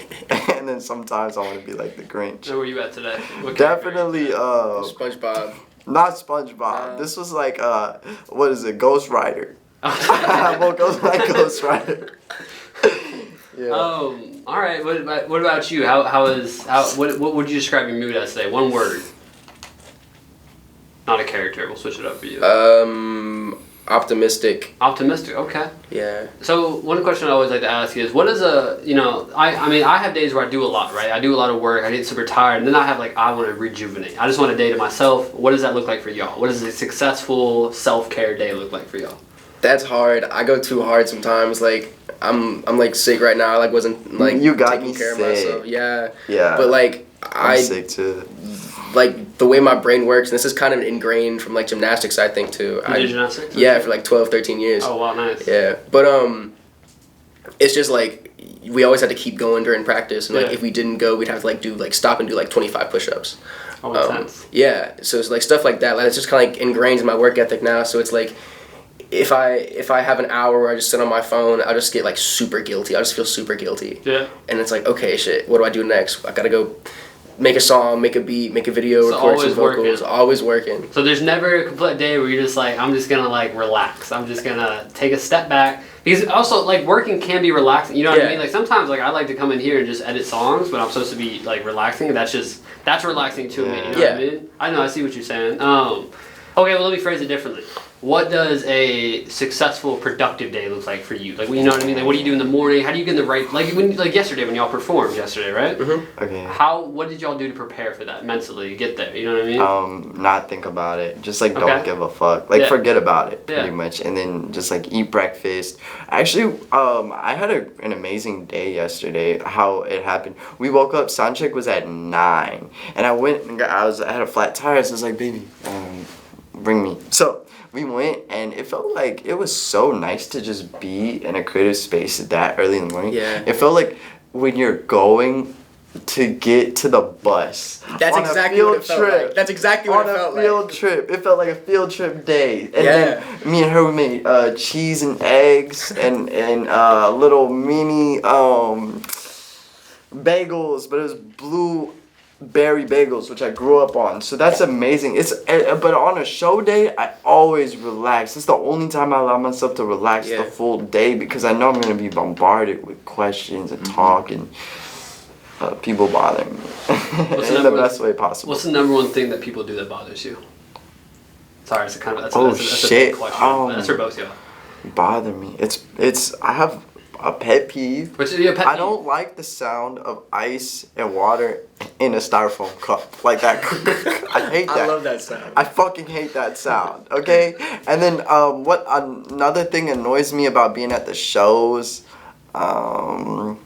and then sometimes I want to be like the Grinch. So where you at today? What Definitely SpongeBob. not SpongeBob. This was like what is it? Ghost Rider. I woke up like Ghost Rider. Yeah. All right. What about you? What would you describe your mood as today? One word. Not a character. We'll switch it up for you. Optimistic. Optimistic. Okay. Yeah. So one question I always like to ask is, what is I have days where I do a lot, right? I do a lot of work. I get super tired, and then I have I want to rejuvenate. I just want a day to myself. What does that look like for y'all? What does a successful self-care day look like for y'all? That's hard. I go too hard sometimes. Like I'm like sick right now. I wasn't You got taking me care sick. of myself. Yeah. Yeah. But I'm sick too. Like the way my brain works, and this is kind of ingrained from gymnastics, I think too. You did gymnastics? Yeah, for 12, 13 years. Oh wow, nice. Yeah, but it's just we always had to keep going during practice, and if we didn't go, we'd have to stop and do 25 push-ups. Oh, intense. Yeah, so it's stuff like that. It's just kind of ingrained in my work ethic now. So it's if I have an hour where I just sit on my phone, I'll just get super guilty. I'll just feel super guilty. Yeah. And it's okay, shit. What do I do next? I gotta go make a song, make a beat, make a video, So record some vocals. working. Always working. So there's never a complete day where you're just I'm just gonna relax. I'm just gonna take a step back. Because also working can be relaxing. You know what I mean? Sometimes I like to come in here and just edit songs, but I'm supposed to be relaxing. And that's relaxing to me. You know what I mean? I know. I see what you're saying. Okay, well let me phrase it differently. What does a successful, productive day look like for you? You know what I mean? What do you do in the morning? How do you get in the right? Yesterday when y'all performed yesterday, right? Mm-hmm. Okay. What did y'all do to prepare for that mentally? Get there. You know what I mean? Not think about it. Just don't give a fuck. Forget about it pretty much, and then just eat breakfast. Actually, I had an amazing day yesterday. How it happened? We woke up. Soundcheck was at 9, and I went and I had a flat tire. So I was like, baby, bring me. So we went, and it felt like it was so nice to just be in a creative space that early in the morning. Yeah. It felt like when you're going to get to the bus. That's on exactly a what field it felt trip. like. That's exactly what On it felt a like. field trip. It felt like a field trip day. And Yeah. then me and her made cheese and eggs and little mini bagels, but it was blueberry bagels, which I grew up on. So that's amazing. But on a show day, I always relax. It's the only time I allow myself to relax the full day because I know I'm gonna be bombarded with questions and talk and people bothering me in the best way possible. What's the number one thing that people do that bothers you? Sorry, it's a that's shit. a big question. That's for both y'all. Bother me. It's I have a pet peeve. What's your pet peeve? I don't like the sound of ice and water in a styrofoam cup like that. I hate that. I love that sound. I fucking hate that sound. Okay, and then what another thing annoys me about being at the shows, I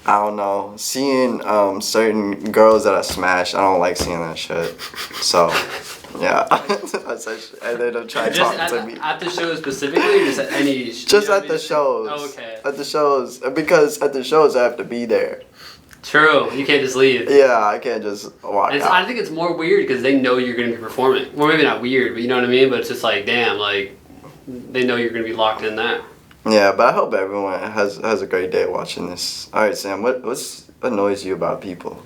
don't know, seeing certain girls that I smash. I don't like seeing that shit. So. Yeah, and they don't try to talk to me. At the shows specifically, or just at any? Just at the shows. Oh, okay. At the shows, because at the shows I have to be there. True, you can't just leave. Yeah, I can't just walk out. I think it's more weird because they know you're going to be performing. Well, maybe not weird, but you know what I mean. But it's just like, damn, like they know you're going to be locked in there. Yeah, but I hope everyone has a great day watching this. All right, Sam, what annoys you about people?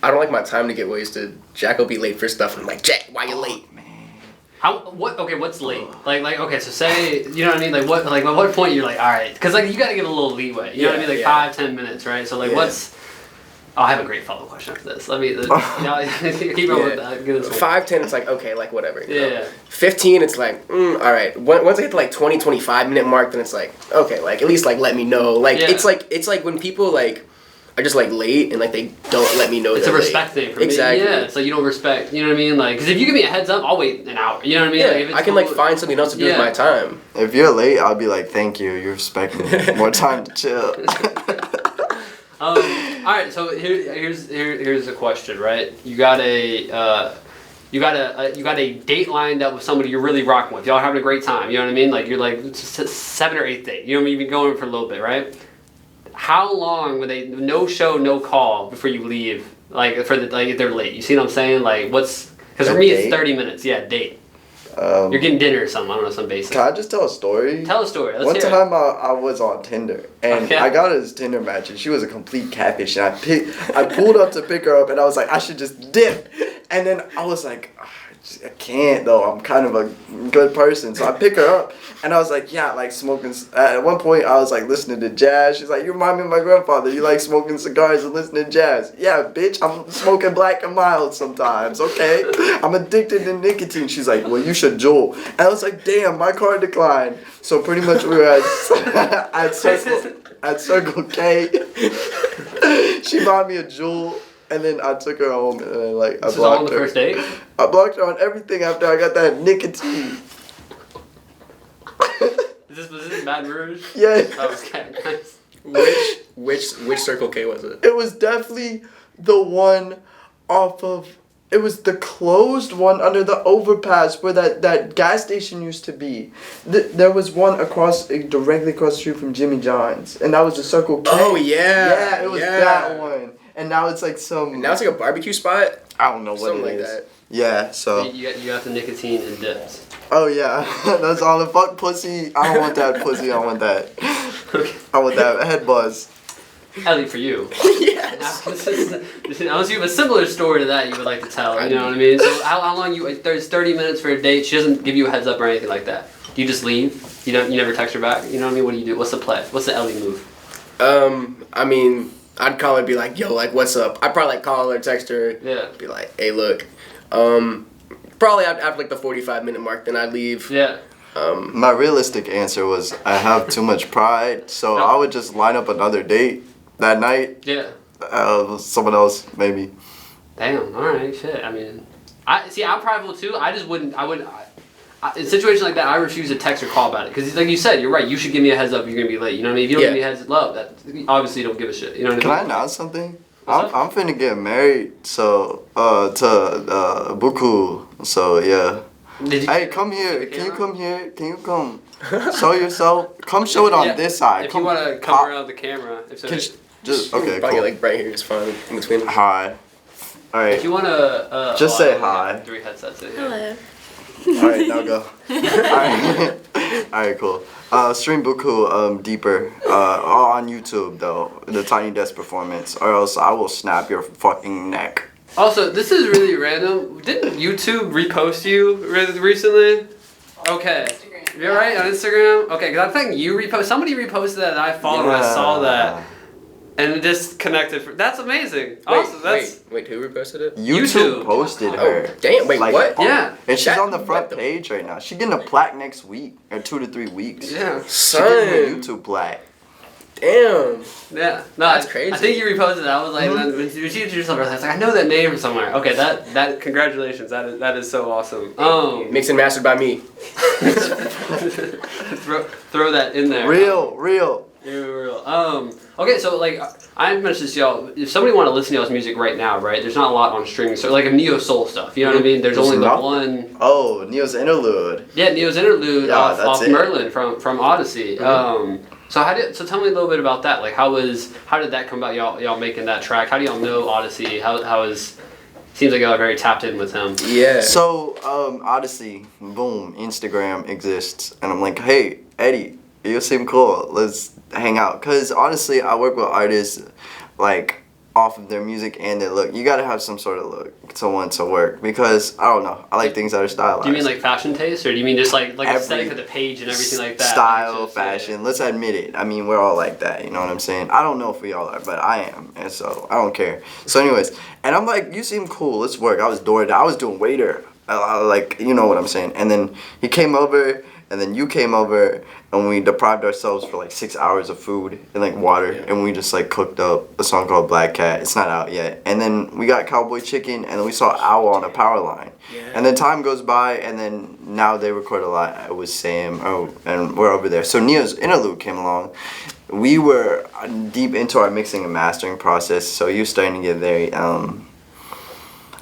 I don't like my time to get wasted. Jack will be late for stuff, and I'm like, Jack, why you late? Man. Okay, what's late? Okay, so say, you know what I mean? At what point you're like, all right, because you got to give a little leeway. You know what I mean? 5-10 minutes, right? So what's? Oh, I have a great follow question after this. Let me keep on with that. Give this one. 5-10, it's like okay, like whatever. You know? Yeah. 15, it's like all right. Once I get to like 20-25 minute mark, then it's like okay, like at least like let me know. Like it's like when people like are just like late and like they don't let me know. It's a respect thing for me. Exactly. Yeah, it's like you don't respect. You know what I mean? Like, because if you give me a heads up, I'll wait an hour. You know what I mean? Yeah, like, if it's I can like find something else to do with my time. If you're late, I'll be like, thank you. You respect me. More time to chill. All right, so here's a question, right? You got a date lined up with somebody you're really rocking with. Y'all are having a great time. You know what I mean? Like you're like 7th or 8th date. You know what I mean? You've been going for a little bit, right? How long would they no show, no call before you leave? Like if they're late. You see what I'm saying? Like what's because for me it's 30 minutes. Yeah, date. You're getting dinner or something. I don't know, some basic. Can I just tell a story? Tell a story. Let's One hear time I was on Tinder and I got this Tinder match and she was a complete catfish and I pulled up to pick her up and I was like I should just dip and then I was like I can't though, I'm kind of a good person, so I pick her up and I was like yeah, I like smoking. At one point I was like listening to jazz. She's like, you remind me of my grandfather, you like smoking cigars and listening to jazz. Yeah bitch, I'm smoking Black and Mild sometimes, okay? I'm addicted to nicotine. She's like, well you should Juul. And I was like damn, my card declined. So pretty much we were at Circle K. She bought me a Juul. And then I took her home and then I blocked her. This is all on the first date? I blocked her on everything after I got that nicotine. Was this in Baton Rouge? Yeah. Oh, okay, nice. Which Circle K was it? It was definitely the one off of. It was the closed one under the overpass where that gas station used to be. There was one directly across the street from Jimmy John's, and that was the Circle K. Oh yeah. Yeah, it was that one. And now it's like some. Now it's like a barbecue spot. I don't know what Something it is. like that. Yeah, so. You got the nicotine and dips. Oh yeah, that's all the fuck pussy. I don't want that pussy. I want that. I want that head buzz. Ellie, for you. Yes. Unless you have a similar story to that you would like to tell. You know what I mean? So how long there's 30 minutes for a date. She doesn't give you a heads up or anything like that. Do you just leave? You never text her back? You know what I mean? What do you do? What's the play? What's the Ellie move? I mean, I'd call her and be like, yo, like, what's up? I'd probably like call her, text her. Yeah. Be like, hey, look. Probably after like the 45-minute mark, then I'd leave. Yeah. My realistic answer was I have too much pride, so I would just line up another date that night. Yeah. Someone else, maybe. Damn, alright, shit. I mean, I'm prideful too. I just wouldn't, in situations like that, I refuse to text or call about it. Because like you said, you're right, you should give me a heads up if you're going to be late. You know what I mean? If you don't give me a heads up, that obviously you don't give a shit. You know what I mean? Can I announce something? I'm finna get married, so, to Buku, so yeah. Hey, come here. Can you come here? Can you come show yourself? Come show it on this side. If you want to come around the camera. Just okay. Probably Cool. like right here is fine in between. Hi. All If right. you want to... Just say hi. 3 headsets in here. Hello. All right. Now go. All right. All right. Cool. Stream Buku deeper on YouTube though, the Tiny Desk performance, or else I will snap your fucking neck. Also, this is really random. Didn't YouTube repost you recently? Okay. You're right, on Instagram? Okay, because I think somebody reposted that and I followed and I saw that. And it just connected. That's amazing. Awesome. Wait, who reposted it? YouTube posted her. Oh, damn, wait, Like, what? Yeah. And she's That- on the front what the- page right now. She's getting a plaque next week, or 2 to 3 weeks. Yeah. She's getting her Son, YouTube plaque. damn. Yeah. No, That's crazy. I think you reposted it. I was like, when you introduced yourself, I was like, I know that name from somewhere. Okay, that congratulations. That is so awesome. Mixed and mastered by me. throw that in there. Real. Okay, so like I mentioned this to y'all, if somebody want to listen to y'all's music right now, right? There's not a lot on streaming, so like a NeoSeoul stuff. You know what I mean? There's only the nothing. one. Oh, Neo's interlude. Yeah, Neo's interlude Yeah, off that's it. Merlin from Odyssey. So tell me a little bit about that. Like how did that come about? Y'all making that track? How do y'all know Odyssey? Seems like y'all are very tapped in with him. Yeah. So, Odyssey, boom, Instagram exists. And I'm like, hey, Eddie, you seem cool. Let's hang out. Because honestly, I work with artists, like, off of their music and their look. You got to have some sort of look to want to work. Because, I don't know, I like things that are stylized. Do you mean like fashion taste? Or do you mean just like Every aesthetic of the page and everything like that? Style, Just, fashion. Let's admit it. I mean, we're all like that. You know what I'm saying? I don't know if we all are, but I am, and so I don't care. So, anyways, and I'm like, you seem cool. Let's work. I was doing waiter. Like, you know what I'm saying? And then he came over, and then you came over, and we deprived ourselves for like 6 hours of food and like water, and we just like cooked up a song called Black Cat. It's not out yet. And then we got Cowboy Chicken, and then we saw Owl on a power line. Yeah. And then time goes by, and then now they record a lot with Sam, and we're over there. So Neo's interlude came along. We were deep into our mixing and mastering process, so you're starting to get very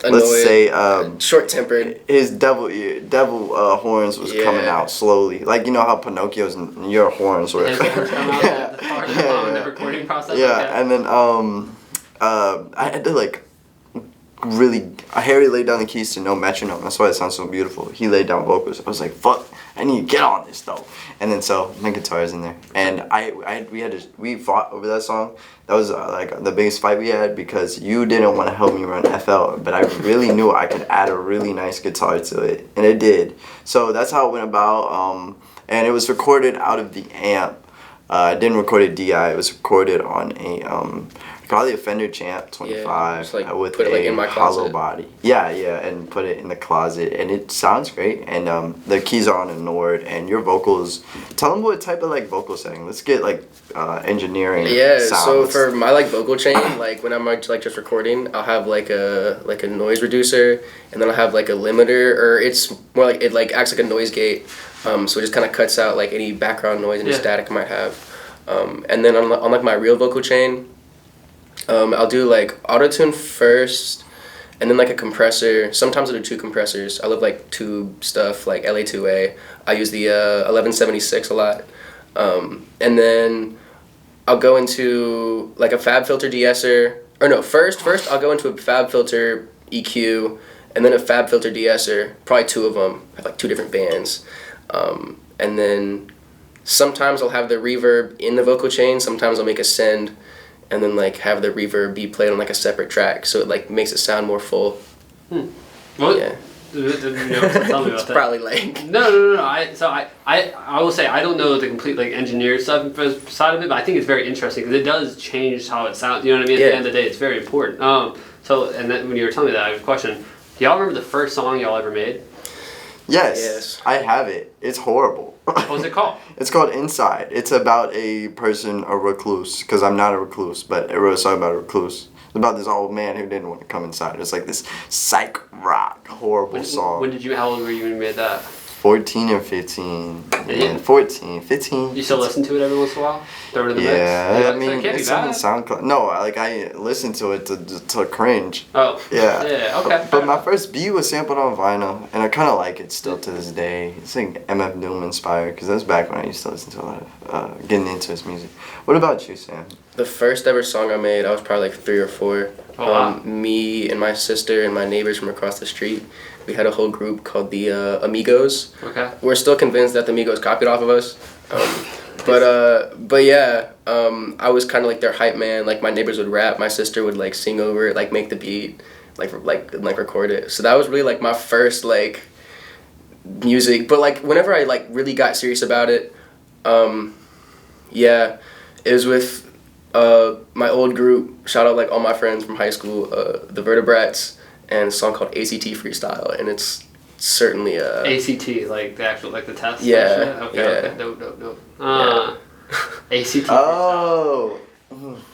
Annoyed. let's say short-tempered. his devil horns was coming out slowly, like you know how Pinocchio's and your horns were. His horns come out at the part of the recording process. Yeah, like that. and then I had to like really Harry laid down the keys to no metronome. That's why it sounds so beautiful. He laid down vocals. I was like, fuck, I need to get on this though. And then so my guitar's in there, and we fought over that song. That was like the biggest fight we had because you didn't want to help me run FL, but I really knew I could add a really nice guitar to it, and it did. So that's how it went about. And it was recorded out of the amp. I didn't record it DI. It was recorded on a probably a Fender Champ 25 just, like, with put it, like, in my hollow closet. body. Yeah, and put it in the closet, and it sounds great. And the keys are on a Nord, and your vocals. Tell them what type of like vocal setting. Let's get like engineering. Yeah, sound. so for my like vocal chain, like when I'm like just recording, I'll have like a noise reducer, and then I'll have like a limiter, or it's more like it like acts like a noise gate, so it just kind of cuts out like any background noise, any static I might have, and then on like my real vocal chain, I'll do like auto-tune first, and then like a compressor. Sometimes I'll do 2 compressors. I love like tube stuff like LA2A. I use the 1176 a lot. And then I'll go into like a Fab Filter de-esser. Or no, first I'll go into a Fab Filter EQ, and then a Fab Filter de-esser. Probably 2 of them. I have like 2 different bands. And then sometimes I'll have the reverb in the vocal chain. Sometimes I'll make a send, and then like have the reverb be played on like a separate track, so it like makes it sound more full. What? Yeah. Tell me about It's that. probably like No. I will say I don't know the complete like engineer stuff side of it, but I think it's very interesting because it does change how it sounds. You know what I mean? At the end of the day, it's very important. So and then when you were telling me that, I have a question. Do y'all remember the first song y'all ever made? Yes, I have it. It's horrible. What was it called? It's called Inside. It's about a person, a recluse, because I'm not a recluse, but it wrote a song about a recluse. It's about this old man who didn't want to come inside. It's like this psych rock, horrible song. How old were you when you made that? 14 or 15. Yeah. 14, 15. You still listen to it every once in a while? Throw it in the mix? Yeah, So I mean, it can't be it's on bad. SoundCloud. No, like I listen to it to cringe. Oh. Yeah. Yeah, okay. But my first beat was sampled on vinyl, and I kind of like it still to this day. It's like MF Doom inspired, because that's back when I used to listen to a lot of getting into his music. What about you, Sam? The first ever song I made, I was probably like 3 or 4. Oh, wow. Me and my sister and my neighbors from across the street, we had a whole group called the Amigos. Okay. We're still convinced that the Amigos copied off of us. But yeah, I was kind of like their hype man. Like my neighbors would rap, my sister would like sing over it, like make the beat, like record it. So that was really like my first like music. But like whenever I like really got serious about it, yeah, it was with my old group. Shout out like all my friends from high school, the Vertebrats, and a song called ACT Freestyle, and it's certainly ACT, like the actual, like the test? Yeah, Okay, yeah. okay, dope. Yeah. ACT. Oh.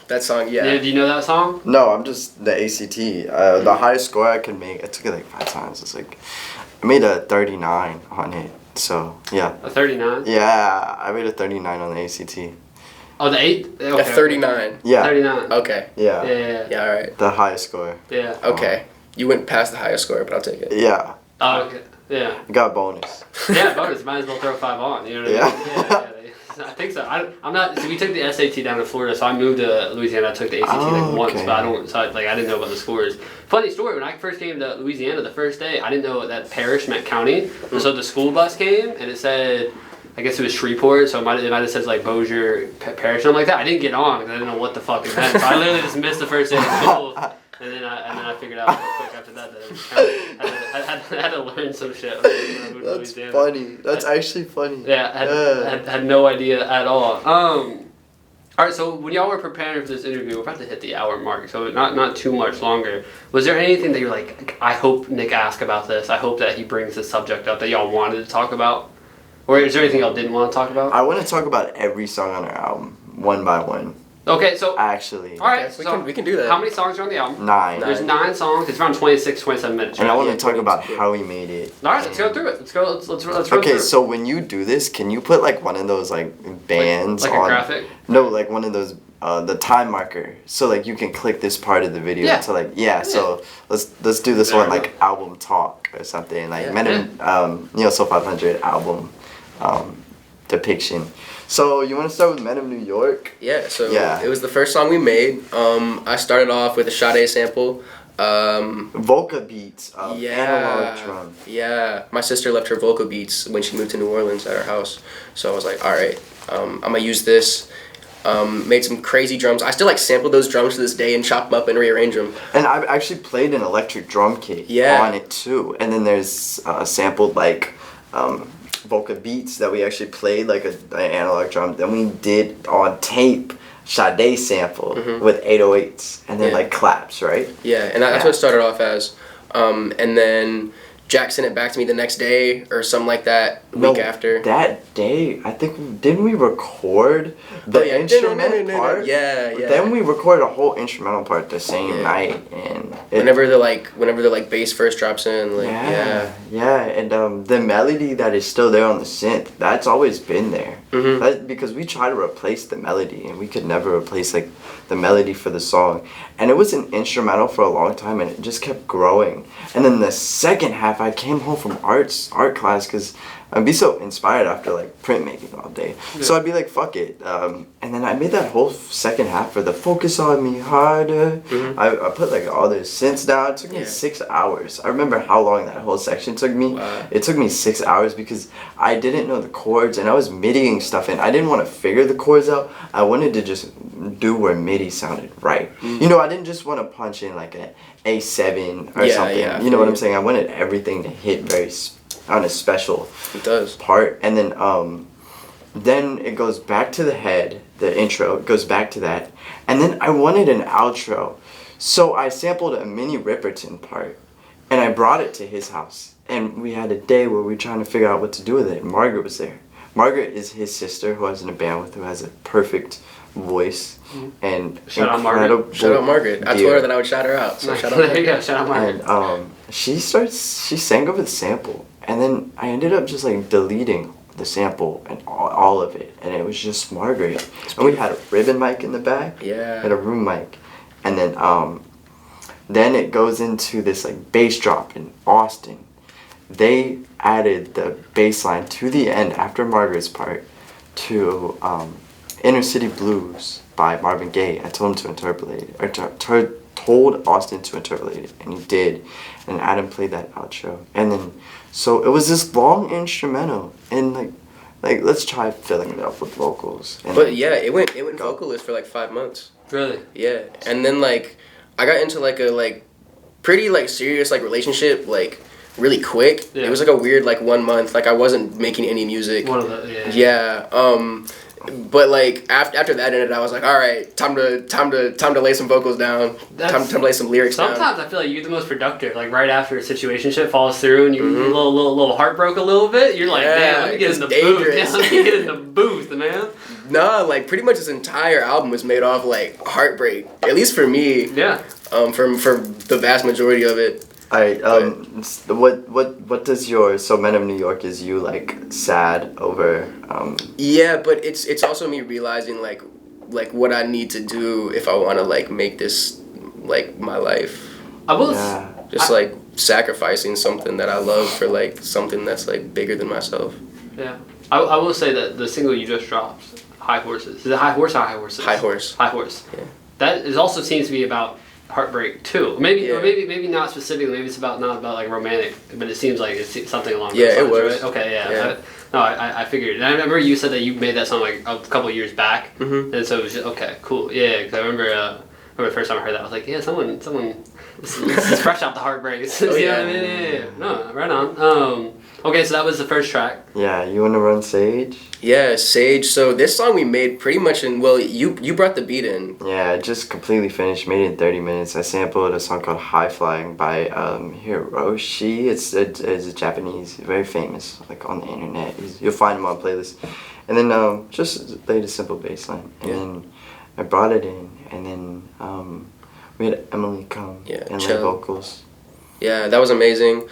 that song. Yeah. Do you know that song? No, I'm just the ACT. The highest score I could make, I took it like 5 times. It's like, I made a 39 on it. So, yeah. A 39? Yeah, I made a 39 on the ACT. Oh, the 8? Okay, A 39. Yeah. 39. Okay. Yeah. Yeah. Yeah. All right. The highest score. Yeah. Okay. You went past the highest score, but I'll take it. Yeah. Oh, okay. Yeah. Got a bonus. Yeah, bonus. Might as well throw 5 on. You know what I mean? Yeah. I think so. I'm not. So we took the SAT down in Florida, so I moved to Louisiana. I took the ACT like once, okay. but I don't. So I didn't know about the scores. Funny story. When I first came to Louisiana, the first day, I didn't know that parish meant county. And so the school bus came, and it said, I guess it was Shreveport, so it might have said like Bossier Parish, something like that. I didn't get on because I didn't know what the fuck it meant. So I literally just missed the first day of school. And then I figured out real quick after that it was I had to learn some shit. When I moved to That's Louisiana. funny. That's actually funny. Yeah, I had no idea at all. All right, so when y'all were preparing for this interview, we're about to hit the hour mark, so not too much longer. Was there anything that you're like, I hope Nick asks about this, I hope that he brings this subject up that y'all wanted to talk about? Or is there anything y'all didn't want to talk about? I want to talk about every song on our album, one by one. Okay, so... Actually. All right, Okay, so we can do that. How many songs are on the album? 9. There's 9 songs. It's around 26, 27 minutes. And right? I want Yeah, to talk about 22. how we made it. All right, let's go through it. Let's run through Okay, it. so when you do this, can you put like one of those like bands like on? a graphic? No, like one of those the time marker. So like you can click this part of the video Yeah. to like so let's do this There one we like album talk or something like Yeah. NeoSeoul500 album depiction. So you want to start with Men of New York? Yeah. So Yeah. it was the first song we made. I started off with a Sade sample. Voca beats of analog drum. Yeah. My sister left her vocal beats when she moved to New Orleans at our house. So I was like, all right, I'm gonna use this. Made some crazy drums. I still like sample those drums to this day and chop them up and rearrange them. And I've actually played an electric drum kit on it too. And then there's sampled like Voca beats that we actually played like an analog drum. Then we did on tape Sade sample with 808s and then like claps, right? Yeah, and that's what it started off as. And then Jack sent it back to me the next day or something like that, week after. That day, I think, didn't we record the instrumental part? Yeah. Then we recorded a whole instrumental part the same night, and whenever the bass first drops in, like and the melody that is still there on the synth, that's always been there. Because we tried to replace the melody, and we could never replace like the melody for the song, and it was an instrumental for a long time, and it just kept growing. And then the second half, I came home from art class because I'd be so inspired after like printmaking all day. So I'd be like, fuck it. And then I made that whole second half for the Focus on Me Harder. I put like all the synths down. It took me 6 hours. I remember how long that whole section took me. Wow. It took me 6 hours because I didn't know the chords and I was MIDIing stuff in. I didn't want to figure the chords out. I wanted to just do where MIDI sounded right. You know, I didn't just want to punch in like an A7 or something. You know what I'm saying? I wanted everything to hit very on a special part. And then it goes back to the head, the intro, it goes back to that. And then I wanted an outro. So I sampled a mini Ripperton part and I brought it to his house. And we had a day where we were trying to figure out what to do with it. And Margaret was there. Margaret is his sister who I was in a band with, who has a perfect voice and Shout out Margaret. I told her that I would shout her out. So shout out Margaret. Shout out Margaret. And she sang over the sample, And then I ended up just like deleting the sample and all of it, and it was just Margaret. And we had a ribbon mic in the back. Yeah. Had a room mic, and then it goes into this like bass drop in Austin. They added the bass line to the end after Margaret's part to Inner City Blues by Marvin Gaye. I told him to interpolate it, or told Austin to interpolate it, and he did. And Adam played that outro, and then so it was this long instrumental, and like let's try filling it up with vocals. And But yeah, it went vocalist for like 5 months. Really? Yeah, and then like I got into like a pretty like serious like relationship like really quick. Yeah. It was like a weird like 1 month. Like I wasn't making any music. One of the Yeah. But like after that ended, I was like, all right, time to lay some vocals down. Time to lay some lyrics down. Sometimes I feel like you're the most productive. Like right after a situationship falls through and you're a little heart broke a little bit. You're like, Yeah, man, let me get it's in the dangerous. booth. Yeah, let me get in the booth, man. Nah, like pretty much this entire album was made off like heartbreak. At least for me. Yeah. For the vast majority of it. Alright, what does your So Men of New York is you like sad over Yeah, but it's also me realizing like what I need to do if I want to like make this like my life. I will. Yeah. Just like sacrificing something that I love for like something that's like bigger than myself. Yeah. I will say that the single you just dropped, High Horses. Is it High Horse or High Horses? High Horse. High Horse. Yeah. That is also seems to be about heartbreak too. Maybe Yeah. or maybe not specifically. Maybe it's not about like romantic, but it seems like it's something along Yeah, those it lines, was. right? Okay, yeah. Yeah. I figured. And I remember you said that you made that song like a couple years back, and so it was just okay, cool, yeah. Because I remember the first time I heard that, I was like, yeah, someone, this is fresh out the heartbreak. You know what I mean? Yeah. No, right on. Okay, so that was the first track. Yeah, you wanna run Sage? Yeah, Sage. So this song we made pretty much you brought the beat in. Yeah, I just completely finished, made it in 30 minutes. I sampled a song called High Flying by Hiroshi. It's a Japanese, very famous, like on the internet. You'll find him on playlists. And then just played a simple bass line. And then I brought it in, and then we had Emily come and lay vocals. Yeah, that was amazing.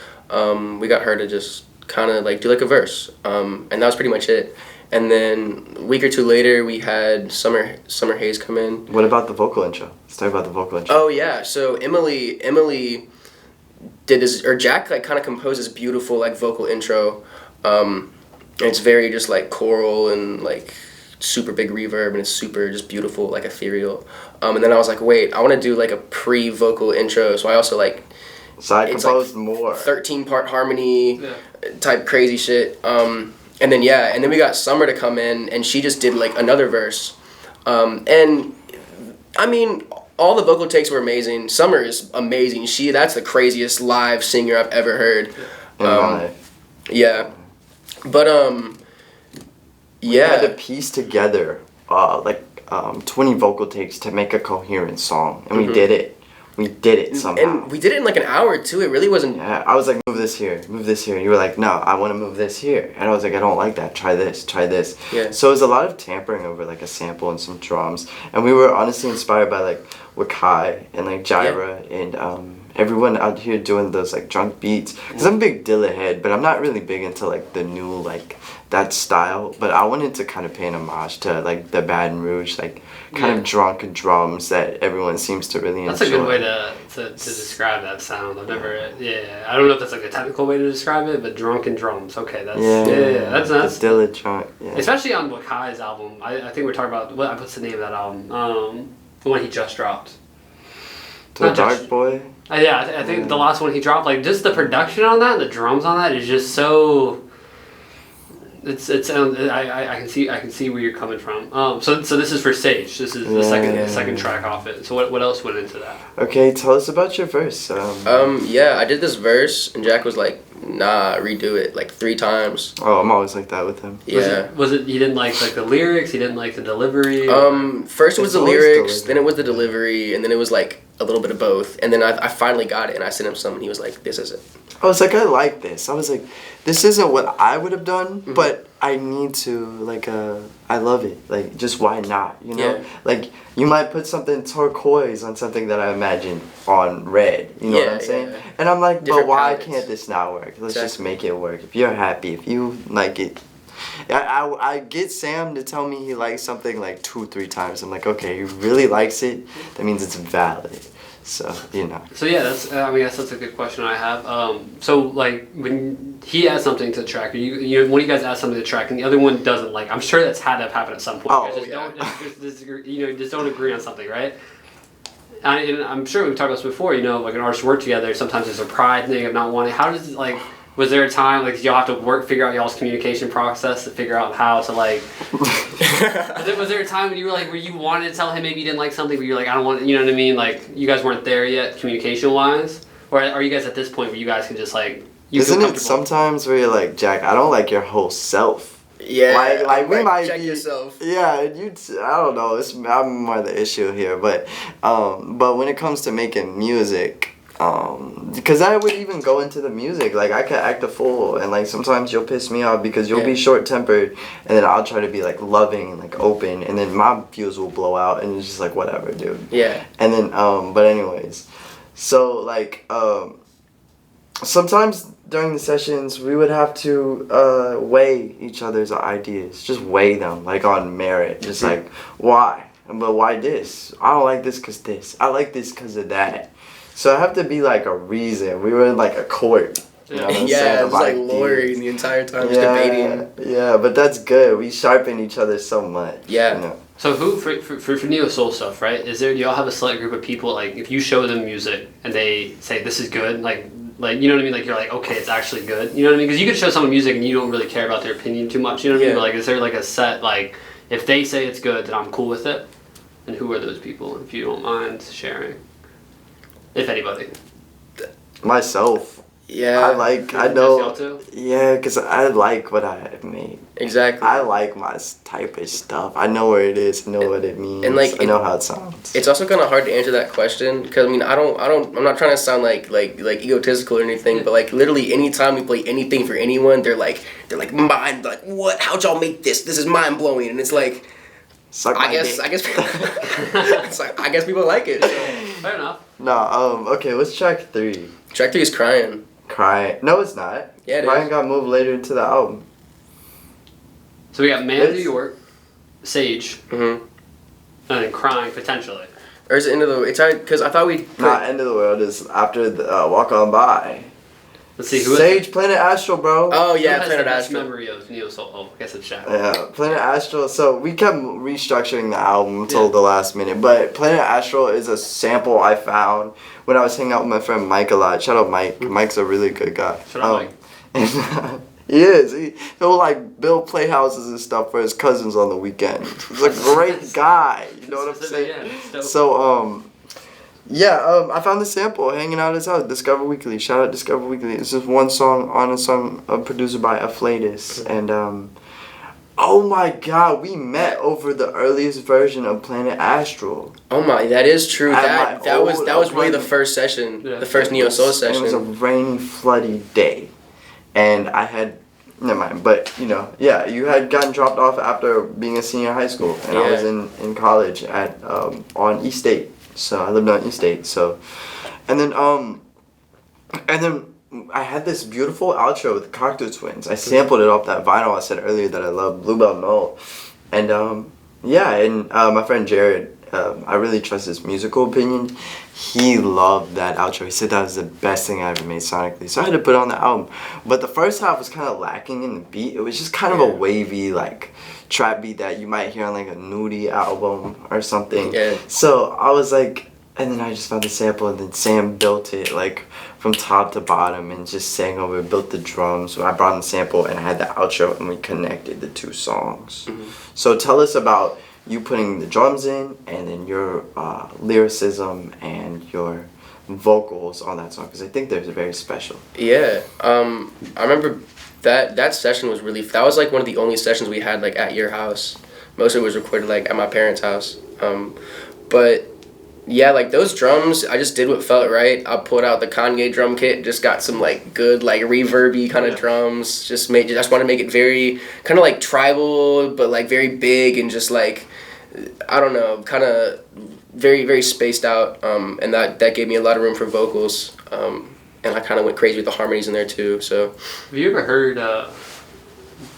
We got her to just kind of like do like a verse, and that was pretty much it. And then a week or two later, we had Summer Hayes come in. What about the vocal intro? Let's talk about the vocal intro. Oh yeah, so Emily did this, or Jack like kind of composed this beautiful like vocal intro. And it's very just like choral and like super big reverb, and it's super just beautiful, like ethereal. And then I was like, wait, I want to do like a pre-vocal intro, so I also like. So I It's composed like more. 13-part harmany type crazy shit. And then we got Summer to come in, and she just did like another verse. And I mean, all the vocal takes were amazing. Summer is amazing. That's the craziest live singer I've ever heard. In my life. Yeah. But We had to piece together 20 vocal takes to make a coherent song, and we did it. We did it somehow. And we did it in like an hour too. It really wasn't. Yeah, I was like, move this here. You were like, no, I want to move this here. And I was like, I don't like that. Try this. Yeah. So it was a lot of tampering over like a sample and some drums. And we were honestly inspired by like Wakai and like Jaira and everyone out here doing those like drunk beats. Because I'm a big Dilla head, but I'm not really big into like the new like that style. But I wanted to kind of pay an homage to like the Baton Rouge like kind of drunk drums that everyone seems to really enjoy. That's a good way to describe that sound. I've never, I don't know if that's like a technical way to describe it, but drunken drums. Okay, that's that's the Dilla drunk. Yeah. Especially on Wakai's album. I think we're talking about what's the name of that album? The one he just dropped. To the Dark Boy. I think the last one he dropped, like just the production on that, the drums on that is just so. I can see where you're coming from. So this is for Sage. This is the second track off it. So what else went into that? Okay, tell us about your verse. I did this verse, and Jack was like, nah, redo it like 3 times. Oh, I'm always like that with him. Yeah. Was it he didn't like the lyrics? He didn't like the delivery? First it was the lyrics, then it was the delivery, and then it was like a little bit of both. And then I finally got it, and I sent him some, and he was like, "This is it." I was like, I like this. I was like, this isn't what I would have done, but I need to, like, I love it. Like, just why not, you know? Yeah. Like, you might put something turquoise on something that I imagined on red, you know what I'm saying? Yeah. And I'm like, Different but why palettes. can't this not work? Let's just Exactly. make it work. If you're happy, if you like it. I get Sam to tell me he likes something like 2-3 times. I'm like, okay, he really likes it. That means it's valid. So, you know. So yeah, that's I guess that's a good question I have. So like when he adds something to the track, you know, one of you guys adds something to the track, and the other one doesn't, like, I'm sure that's had to have happened at some point. Oh, You guys yeah. just disagree, you know, just don't agree on something, right? And I'm sure we've talked about this before. You know, like an artist work together. Sometimes there's a pride thing of not wanting. How does it, like? Was there a time like y'all have to figure out y'all's communication process to figure out how to like? was there a time when you were like where you wanted to tell him maybe you didn't like something, but you're like, I don't want, you know what I mean? Like you guys weren't there yet communication wise, or are you guys at this point where you guys can just like? Isn't feel it sometimes where you're like, Jack, I don't like your whole self. Yeah, Like we might check be, yourself. Yeah, I don't know. I'm more the issue here, but when it comes to making music, because I would even go into the music, like I could act a fool, and like sometimes you'll piss me off because you'll be short tempered, and then I'll try to be like loving and like open, and then my fuse will blow out, and it's just like whatever, dude. Yeah. And then but anyways, so like sometimes during the sessions we would have to weigh each other's ideas, just weigh them like on merit, just like why, but why this? I don't like this because this. I like this because of that. So I have to be like a reason. We were in like a court. You know what I'm saying, Yeah, it was of like ideas. lawyering the entire time, just debating. Yeah, but that's good. We sharpen each other so much. Yeah. You know? So who for Neo Soul stuff, right? Do y'all have a select group of people, like if you show them music and they say this is good, like you know what I mean? Like you're like, okay, it's actually good. You know what I mean? Because you could show someone music and you don't really care about their opinion too much. You know what I mean? But like, is there like a set, like if they say it's good, then I'm cool with it? And who are those people, if you don't mind sharing? If anybody. Myself. Yeah. I Just know. y'all two? Yeah, because I like what I have made. Exactly. I like my type of stuff. I know where it is. I know what it means. And, like, I know how it sounds. It's also kind of hard to answer that question because I mean I'm not trying to sound like egotistical or anything, but like literally anytime we play anything for anyone, they're like mind, like, what? How'd y'all make this? This is mind blowing, and it's like Suck my dick. it's like I guess people like it. So. Fair enough. No, okay, what's track 3? Track 3 is Crying. Crying. No, it's not. Yeah, it Crying is. got moved later into the album. So we got Man of New It's- York, Sage, Mm-hmm. and then Crying potentially. Or is it End of the? It's hard because I thought we. Not End of the World is after the Walk On By. Let's see who Sage, Planet Astral, bro. Oh who yeah, has Planet the best Astral. memory of Neo Soul. Oh, I guess it's Shaq. Yeah, Planet Astral. So we kept restructuring the album until Yeah. the last minute. But Planet Astral is a sample I found when I was hanging out with my friend Mike a lot. Shout out Mike. Mike's a really good guy. Shout out Mike. And, he is. He'll like build playhouses and stuff for his cousins on the weekend. He's a great guy. You know what I'm saying? Yeah, it's dope. So I found the sample hanging out at his house. Discover Weekly. Shout out Discover Weekly. It's just one song on a song produced by Aflatus. And oh my God, we met over the earliest version of Planet Astral. Oh my, that is true. At That my was old really the apartment. first session, Yeah. the first Neo Soul And session. it was a rainy, floody day, and I had. Never mind, but you know, yeah, you had gotten dropped off after being a senior in high school, and I was in college at on East State, so I lived on East State, so, and then I had this beautiful outro with the Cocteau Twins. I sampled it off that vinyl I said earlier that I love, Bluebell Knoll, and my friend Jared, I really trust his musical opinion. He loved that outro. He said that was the best thing I ever made sonically. So I had to put it on the album. But the first half was kind of lacking in the beat. It was just kind of a wavy, like, trap beat that you might hear on, like, a Nudie album or something. Yeah. So I was like, and then I just found the sample, and then Sam built it, like, from top to bottom and just sang over it, built the drums. So I brought in the sample, and I had the outro, and we connected the two songs. Mm-hmm. So tell us about you putting the drums in, and then your lyricism and your vocals on that song, because I think they're very special. Yeah, I remember that session was really. That was like one of the only sessions we had like at your house. Most of it was recorded like at my parents' house. But Yeah, like those drums, I just did what felt right. I pulled out the Kanye drum kit, just got some like good like reverby kind of drums. Just want to make it very kind of like tribal, but like very big and just like I don't know, kind of very very spaced out. And that gave me a lot of room for vocals. And I kind of went crazy with the harmonies in there too. So, have you ever heard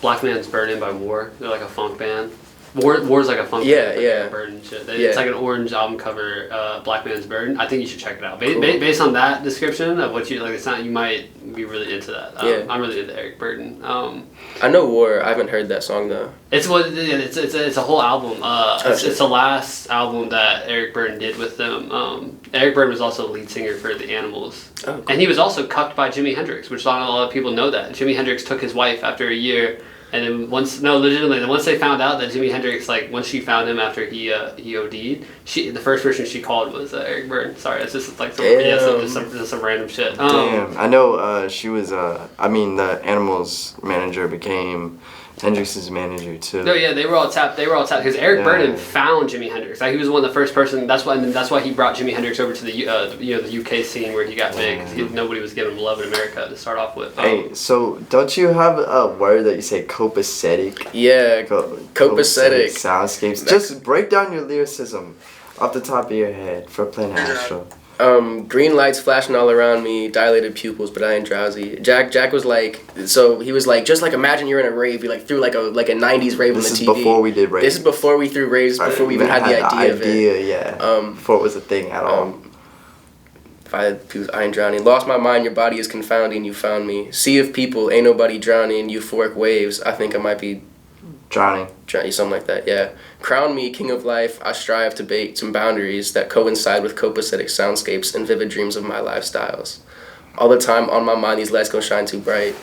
Black Man's Burden by War? They're like a funk band. War's like a funk band. Like Burden shit. It's like an orange album cover, Black Man's Burden. I think you should check it out. Based on that description of what you like, it's not, you might be really into that. I'm really into Eric Burden. I know War. I haven't heard that song though. It's a whole album. It's the last album that Eric Burden did with them. Eric Burden was also the lead singer for the Animals. Oh, cool. And he was also cucked by Jimi Hendrix, which not a lot of people know that. Jimi Hendrix took his wife after a year. And then once they found out that Jimi Hendrix, like once she found him after he OD'd, the first person she called was Eric Burden. Sorry, it's just like some random shit. Damn, I know she was. The Animals manager became Hendrix's manager too. No, yeah, they were all tapped because Eric Burden found Jimi Hendrix. Like, he was one of the first person. That's why he brought Jimi Hendrix over to the the UK scene where he got big. Cause nobody was giving him love in America to start off with. Hey, so don't you have a word that you say copacetic? Yeah, copacetic soundscapes. Just break down your lyricism off the top of your head for Planet Astro. Green lights flashing all around me, dilated pupils, but I ain't drowsy. Jack was like, so he was like, just like imagine you're in a rave, you like threw like a 90s rave on the TV. This is before we did raves. This is before we threw raves, before we even had the idea of it. Yeah. Before it was a thing at all. I ain't drowning. Lost my mind, your body is confounding, you found me. Sea of people, ain't nobody drowning, euphoric waves, I think I might be drowning, something like that, yeah. Crown me, king of life, I strive to bait some boundaries that coincide with copacetic soundscapes and vivid dreams of my lifestyles. All the time on my mind, these lights gon' shine too bright.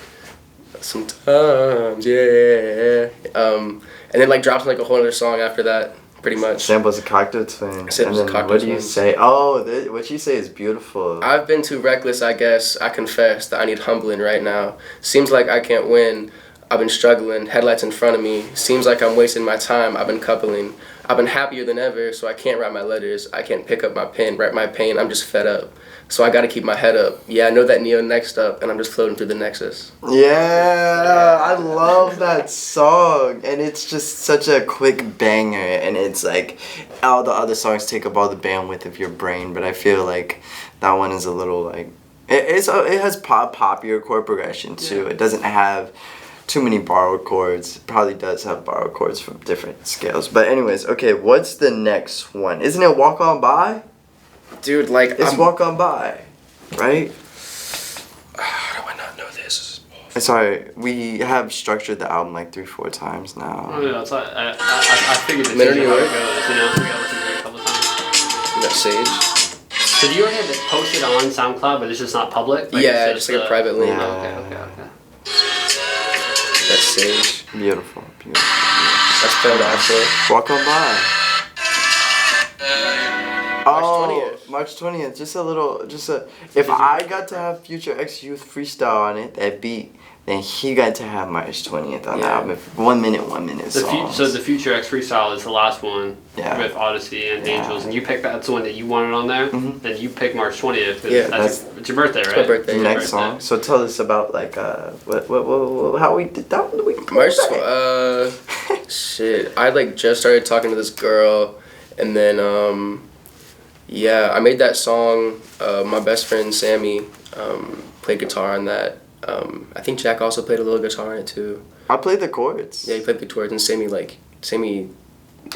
Sometimes, yeah. And then like drops like a whole other song after that, pretty much. Samples of Cocktail Twins. What do you say? Oh, what you say is beautiful. I've been too reckless, I guess. I confess that I need humbling right now. Seems like I can't win. I've been struggling, headlights in front of me. Seems like I'm wasting my time, I've been coupling. I've been happier than ever, so I can't write my letters. I can't pick up my pen, write my pain, I'm just fed up. So I gotta keep my head up. Yeah, I know that Neo next up, and I'm just floating through the Nexus. Yeah, I love that song. And it's just such a quick banger. And it's like, all the other songs take up all the bandwidth of your brain, but I feel like that one is a little like, it has popular chord progression too. It doesn't have too many borrowed chords. It probably does have borrowed chords from different scales. But anyways, okay, what's the next one? Isn't it Walk On By? Dude, like... It's Walk On By, right? How do I not know this? Sorry, we have structured the album like 3-4 times now. Oh, yeah, it's like, I figured it's usually how it goes, you know? We gotta listen to it a couple times. You got Sage? So do you already have it posted on SoundCloud, but it's just not public? Like, yeah, just like a private link. Okay. That's Sage. Beautiful. That's Planet Astro. Walk On By. March 20th. If I got to have Future X Youth freestyle on it, that beat, then he got to have March 20th on the album. 1 minute songs. So the Future X freestyle is the last one with Odyssey and Angels, and you picked that's the one that you wanted on there. Mm-hmm. Then you picked March 20th. It's your birthday, right? It's my birthday. Next song. So tell us about like how we did that one. March. Shit. I like just started talking to this girl, and then I made that song. My best friend Sammy played guitar on that. I think Jack also played a little guitar on it too. I played the chords. Yeah, he played the chords, and Sammy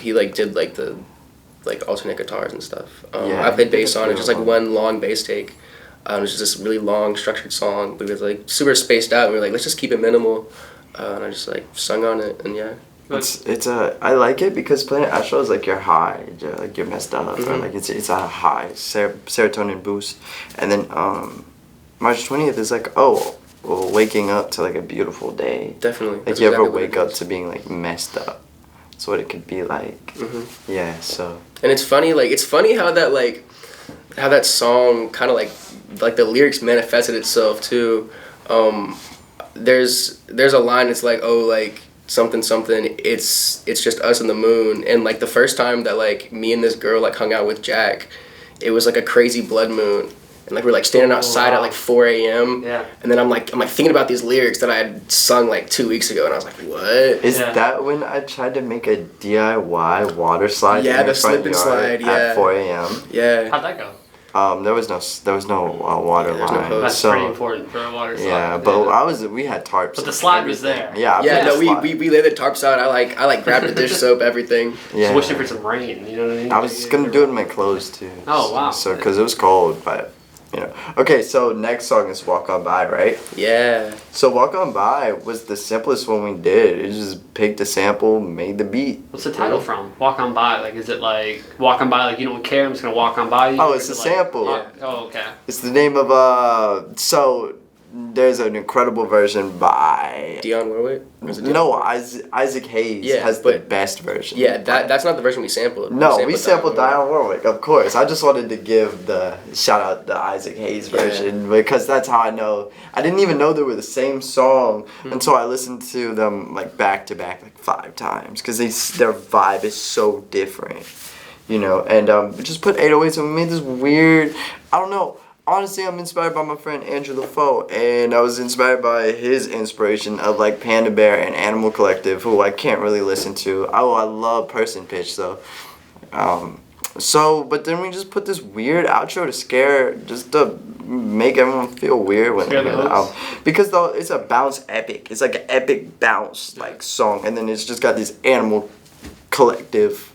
he did like the alternate guitars and stuff. I played bass on it, just like one long bass take. It was just this really long structured song, but it was like super spaced out. And we were like, let's just keep it minimal, and I just like sung on it, and yeah. I like it because Planet Astro is like you're high, like you're messed up, or like it's a high serotonin boost, and then March 20th is like waking up to like a beautiful day. Definitely. Like you ever wake up to being like messed up. That's what it could be like. Mm-hmm. Yeah. So. And it's funny how that song kind of like the lyrics manifested itself too. There's a line that's like something it's just us and the moon, and like the first time that like me and this girl like hung out with Jack, it was like a crazy blood moon. And like we're like standing outside at like 4 a.m. Yeah. And then I'm like thinking about these lyrics that I had sung like 2 weeks ago, and I was like, what? Is that when I tried to make a DIY water slide? Yeah, in the your front slip and yard slide. Yeah. At 4 a.m. Yeah. How'd that go? There was no water Yeah, there's no line. hose. That's so, pretty important for a water slide. Yeah, but we had tarps. But the and slide was everything. there. Yeah, Yeah, no, slide. we laid the tarps out. I like grabbed the dish soap, everything. Yeah. Just wishing for some rain, you know what I mean? I was gonna do it in my clothes too. Oh, wow. So, cause it was cold, but you know. Okay, so next song is "Walk On By," right? Yeah. So "Walk On By" was the simplest one we did. It just picked a sample, made the beat. What's the title from? Walk on by. Like, is it like walk on by? Like you don't care. I'm just gonna walk on by you. Oh, Or it's is a it like, sample. walk- Oh, okay. It's the name of So there's an incredible version by Dionne Warwick? Or is it Dionne? No, Isaac Hayes Yeah, has the but- best version. Yeah, that's not the version we sampled. No, we sampled Dionne Dionne Warwick, of course. I just wanted to give the shout out the Isaac Hayes Yeah. version because that's how I know. I didn't even know they were the same song Hmm. until I listened to them like back to back like 5 times because their vibe is so different, you know. And we just put 808s and we made this weird. I don't know. Honestly, I'm inspired by my friend Andrew LaFoe, and I was inspired by his inspiration of like Panda Bear and Animal Collective, who I can't really listen to. Oh, I love Person Pitch though. But then we just put this weird outro to scare, just to make everyone feel weird when they Scare hear the the hosts? album. Because though it's a bounce epic, it's like an epic bounce like song, and then it's just got this Animal Collective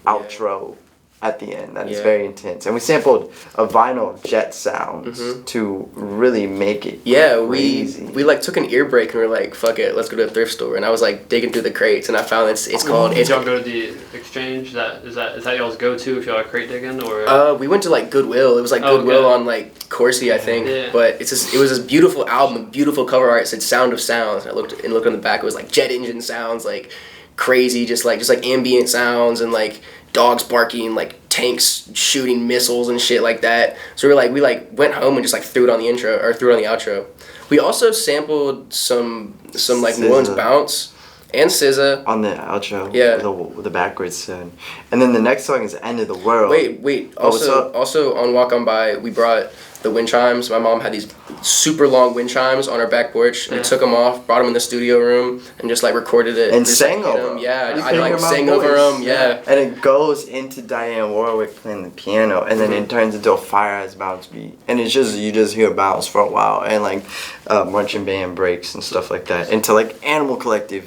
outro at the end that is Yeah. very intense, and we sampled a vinyl jet sounds to really make it Yeah, crazy. we like took an ear break and we were like, fuck it, let's go to a thrift store. And I was like digging through the crates and I found it's called Did y'all go to the exchange? Is that y'all's go to if y'all are crate digging or? we went to like Goodwill. It was like Oh, Goodwill okay. on like Corsi, I think. Yeah. But it was this beautiful album, beautiful cover art. It said Sound of Sounds. And I looked on the back. It was like jet engine sounds, like crazy, just like ambient sounds and like dogs barking, like tanks shooting missiles and shit like that. So we went home and just like threw it on the intro or threw it on the outro. We also sampled some like New Orleans SZA. bounce and SZA. On the outro, Yeah. with the backwards sound, and then the next song is "End of the World." Wait. Oh, what's up? Also on Walk On By, we brought the wind chimes. My mom had these super long wind chimes on our back porch. And we took them off, brought them in the studio room, and just like recorded it. And just, sang like, hit over 'em. 'em. Yeah, You I can like hear my sang over voice. them. Yeah. And it goes into Diane Warwick playing the piano, and then it turns into a fire ass bounce beat, and it's just you just hear bounce for a while, and like marching band breaks and stuff like that into like Animal Collective.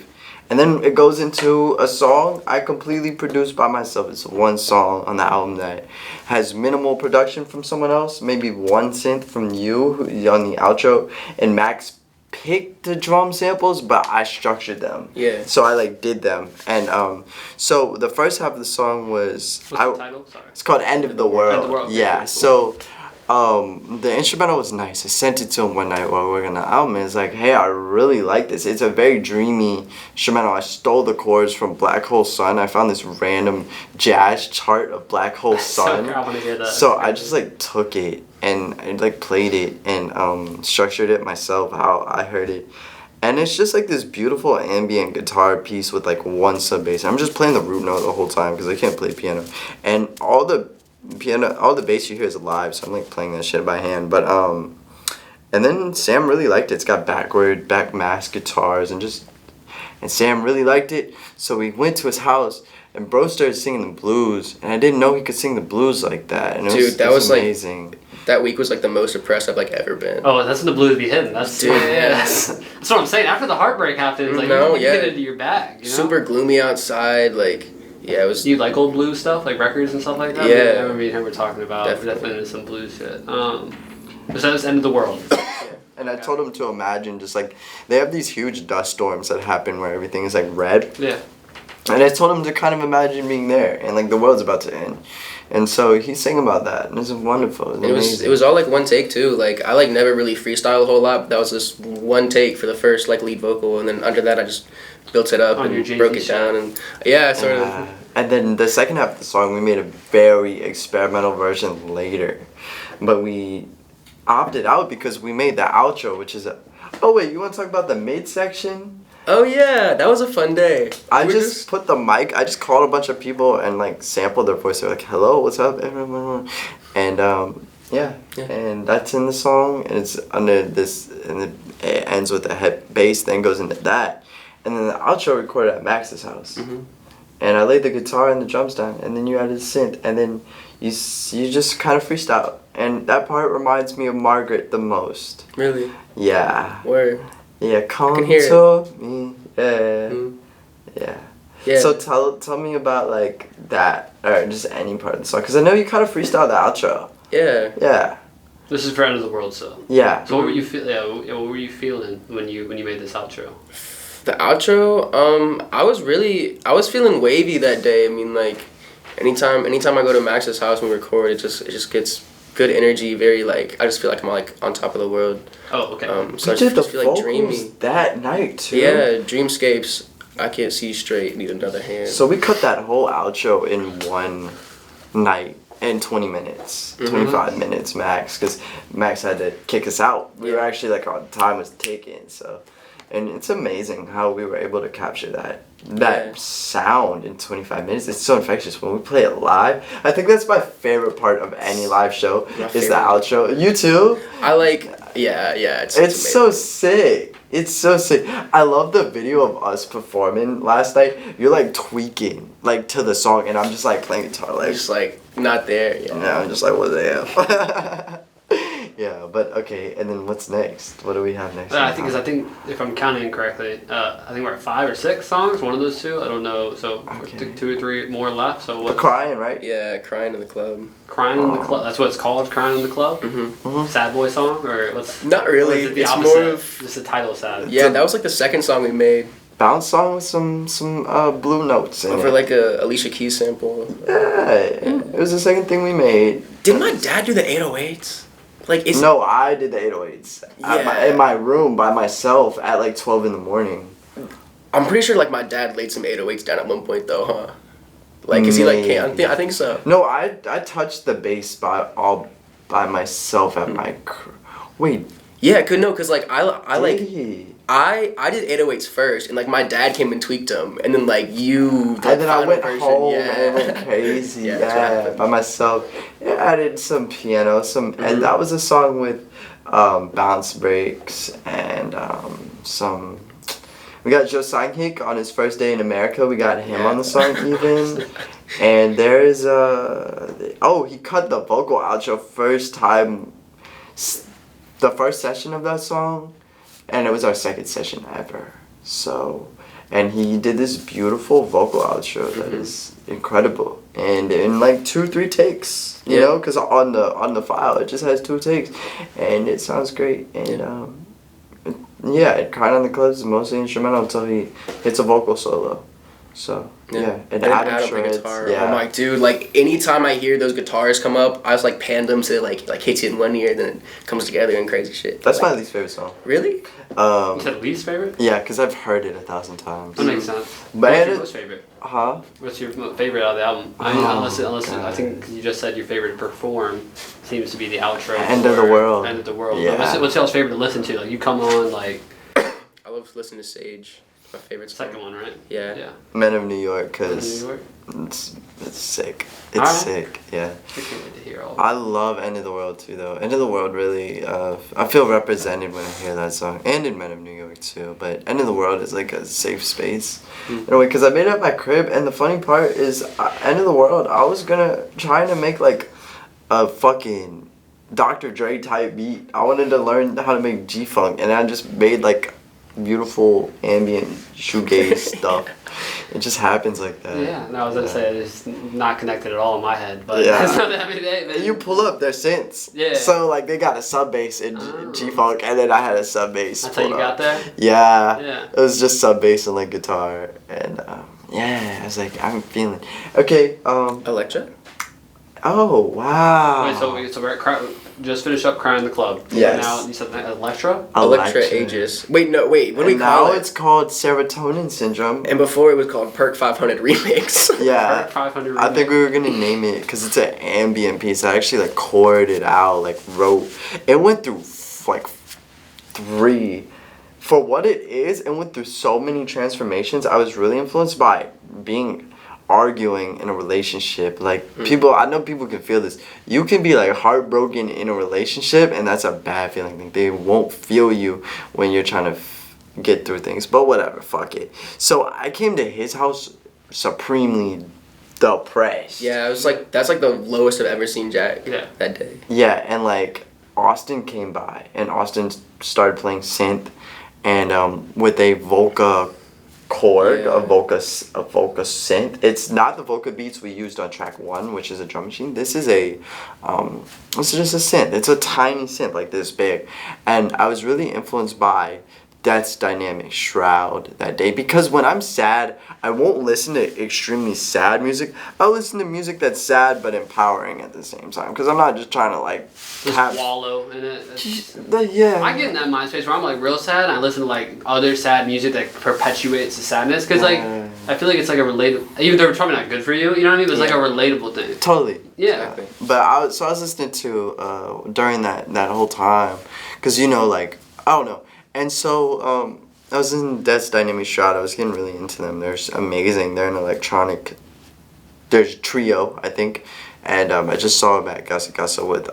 And then it goes into a song I completely produced by myself. It's one song on the album that has minimal production from someone else, maybe one synth from you on the outro, and Max picked the drum samples, but I structured them. Yeah. So I like did them, and so the first half of the song was What's the title? Sorry. it's called End of the World. End of the World, okay, Yeah. cool. So the instrumental was nice. I sent it to him one night while we were working on the album. And it's like, hey, I really like this. It's a very dreamy instrumental. I stole the chords from Black Hole Sun. I found this random jazz chart of Black Hole Sun. I want to hear that. So I just like took it and I like played it and structured it myself how I heard it. And it's just like this beautiful ambient guitar piece with like one sub bass. I'm just playing the root note the whole time because I can't play piano. And all the bass you hear is live, so I'm like playing that shit by hand. But and then Sam really liked it. It's got back mask guitars and Sam really liked it. So we went to his house and bro started singing the blues, and I didn't know he could sing the blues like that. And it was like- amazing. That week was like the most depressed I've like ever been. Oh, that's when the blues be hidden. That's Dude, yeah. yes. That's what I'm saying. After the heartbreak happens, like No, you yeah. get into your bag. You know? Super gloomy outside. Like, yeah, it was. Do you like old blues stuff, like records and stuff like that? Yeah. I remember you and him were talking about Definitely. definitely into some blues shit. So that's End of the World. And I told him to imagine just like they have these huge dust storms that happen where everything is like red. Yeah. And I told him to kind of imagine being there and like the world's about to end. And so he sang about that, and it was wonderful. It was amazing. It was all like one take too. Like I like never really freestyle a whole lot, but that was just one take for the first like lead vocal, and then under that I just built it up On your and Jay-Z broke it shit. down, and yeah, sort of. And then the second half of the song, we made a very experimental version later, but we opted out because we made the outro, which is a. Oh wait, you want to talk about the mid section? Oh yeah, that was a fun day. I We were just put the mic. I just called a bunch of people and like sampled their voice. They're like, "Hello, what's up, everyone?" And yeah, and that's in the song, and it's under this, and it ends with a head bass, then goes into that, and then the outro recorded at Max's house, and I laid the guitar and the drums down, and then you added synth, and then you just kind of freestyle, and that part reminds me of Margaret the most. Really? Yeah. Word. Yeah, come can hear to me. Yeah. Yeah. Yeah. So tell me about like that, or just any part of the song, because I know you kind of freestyle the outro. Yeah. Yeah. This is for End of the World, so. Yeah. So what were you feel? Yeah, what were you feeling when you made this outro? The outro, I was feeling wavy that day. I mean, like, anytime I go to Max's house and we record, it just gets good energy. Very like, I just feel like I'm like on top of the world. Oh, okay. So I You did just the feel like vocals dreamy. that night too. Yeah, dreamscapes. I can't see straight. Need another hand. So we cut that whole outro in one night. In 20 minutes, 25 minutes max, because Max had to kick us out. We were actually like our time was ticking, so, and it's amazing how we were able to capture that sound in 25 minutes. It's so infectious when we play it live. I think that's my favorite part of any live show is the outro. You too? I like, yeah, it's So sick. It's so sick. I love the video of us performing last night. You're like tweaking like to the song, and I'm just like playing guitar like just like not there. Yeah. no, I'm just like, what the hell? Yeah, but okay, and then what's next? What do we have next? I think if I'm counting correctly, I think we're at 5 or 6 songs. One of those two. I don't know. So Okay. 2 or 3 more left. So what? Crying, right? Yeah, crying in the club. Crying in the club. That's what it's called. Crying in the club. Sad boy song, or what's? Not Or really. is it the It's opposite? more of Just the title is sad. yeah. That was like the second song we made Bounce song with some blue notes in over it. like a Alicia Keys sample. Yeah, it was the second thing we made. Did my dad do the 808s? Like it's No, I did the 808s in my room by myself at like 12 in the morning. I'm pretty sure like my dad laid some 808s down at one point though, huh? Like is he like can't? I think so. No, I touched the bass spot all by myself at my. Wait. Yeah, could no, cause like I like did he? I did 808s first, and like my dad came and tweaked them, and then like you. And then I went home yeah. and went crazy. Yeah, that's what happened. By myself. Yeah, I added some piano, and that was a song with bounce breaks and some. We got Joe Sangik on his first day in America. We got him on the song even. And there's he cut the vocal outro first time, the first session of that song, and it was our second session ever. So, and he did this beautiful vocal outro that is incredible, and in like 2-3 takes, you know, because on the file it just has 2 takes, and it sounds great. And Crying on the Clubs is mostly instrumental until he hits a vocal solo. So and Adam shreds. Guitar. Yeah. Oh my dude, like anytime I hear those guitars come up, I just like pan them so it like hits you in one ear, then it comes together and crazy shit. That's like, my least favorite song. Really? You said least favorite? Yeah, because I've heard it 1,000 times. That makes sense. But What's your most favorite? Huh? What's your favorite out of the album? I mean, unless I think you just said your favorite to perform seems to be the outro. End of the World. End of the World. Yeah. What's y'all's favorite to listen to? Like you come on like. I love listening to Sage. My favorite song. Second one, right? Yeah. Yeah. Men of New York, because New York? it's sick. It's Alright. sick, yeah. I can't wait to hear all. I love End of the World too, though. End of the World really, I feel represented when I hear that song, and in Men of New York too. But End of the World is like a safe space in a way, because I made it at my crib, and the funny part is, End of the World, I was trying to make like a fucking Dr. Dre type beat. I wanted to learn how to make G-Funk, and I just made like beautiful ambient shoegaze stuff. It just happens like that. Yeah, no, I was gonna say it's not connected at all in my head, but Yeah. it's not that many days. And you pull up their synths. Yeah. So like they got a sub bass in G-Funk, and then I had a sub bass. That's how you got there? Yeah. Yeah. It was just sub bass and like guitar, and I was like, I'm feeling. Okay. Electra? Oh wow. Wait, so we're at just finished up Crying in the Club. Yes. Now you said Electra? Electra Aegis. Wait, no, wait. What do we And call now it? it's called Serotonin Syndrome. And before it was called Perk 500 Remix. Yeah. 500. I think we were gonna name it because it's an ambient piece. I actually like chorded it out, like wrote. It went through like 3 for what it is, and went through so many transformations. I was really influenced by arguing in a relationship. Like, people, I know people can feel this. You can be like heartbroken in a relationship, and that's a bad feeling. Like, they won't feel you when you're trying to get through things. But whatever, fuck it. So I came to his house supremely depressed. Yeah, I was like, that's like the lowest I've ever seen Jack that day. Yeah, and like Austin came by, and Austin started playing synth, and with a Volca chord, a Volca synth. It's not the Volca beats we used on track 1, which is a drum machine. This is just a synth. It's a tiny synth, like this big, and I was really influenced by Death's Dynamic Shroud that day, because when I'm sad, I won't listen to extremely sad music. I'll listen to music that's sad but empowering at the same time, because I'm not just trying to like wallow in it. Yeah. I get in that mind space where I'm like real sad, and I listen to like other sad music that perpetuates the sadness, because like I feel like it's like a relatable, even though it's probably not good for you, you know what I mean? It's like a relatable thing. Totally. Yeah. Exactly. But I was listening to during that whole time, because you know, like, I don't know. And so I was in Death's Dynamic Shroud. I was getting really into them. They're amazing. They're an electronic. There's trio, I think, and I just saw them at Gasa Gasa with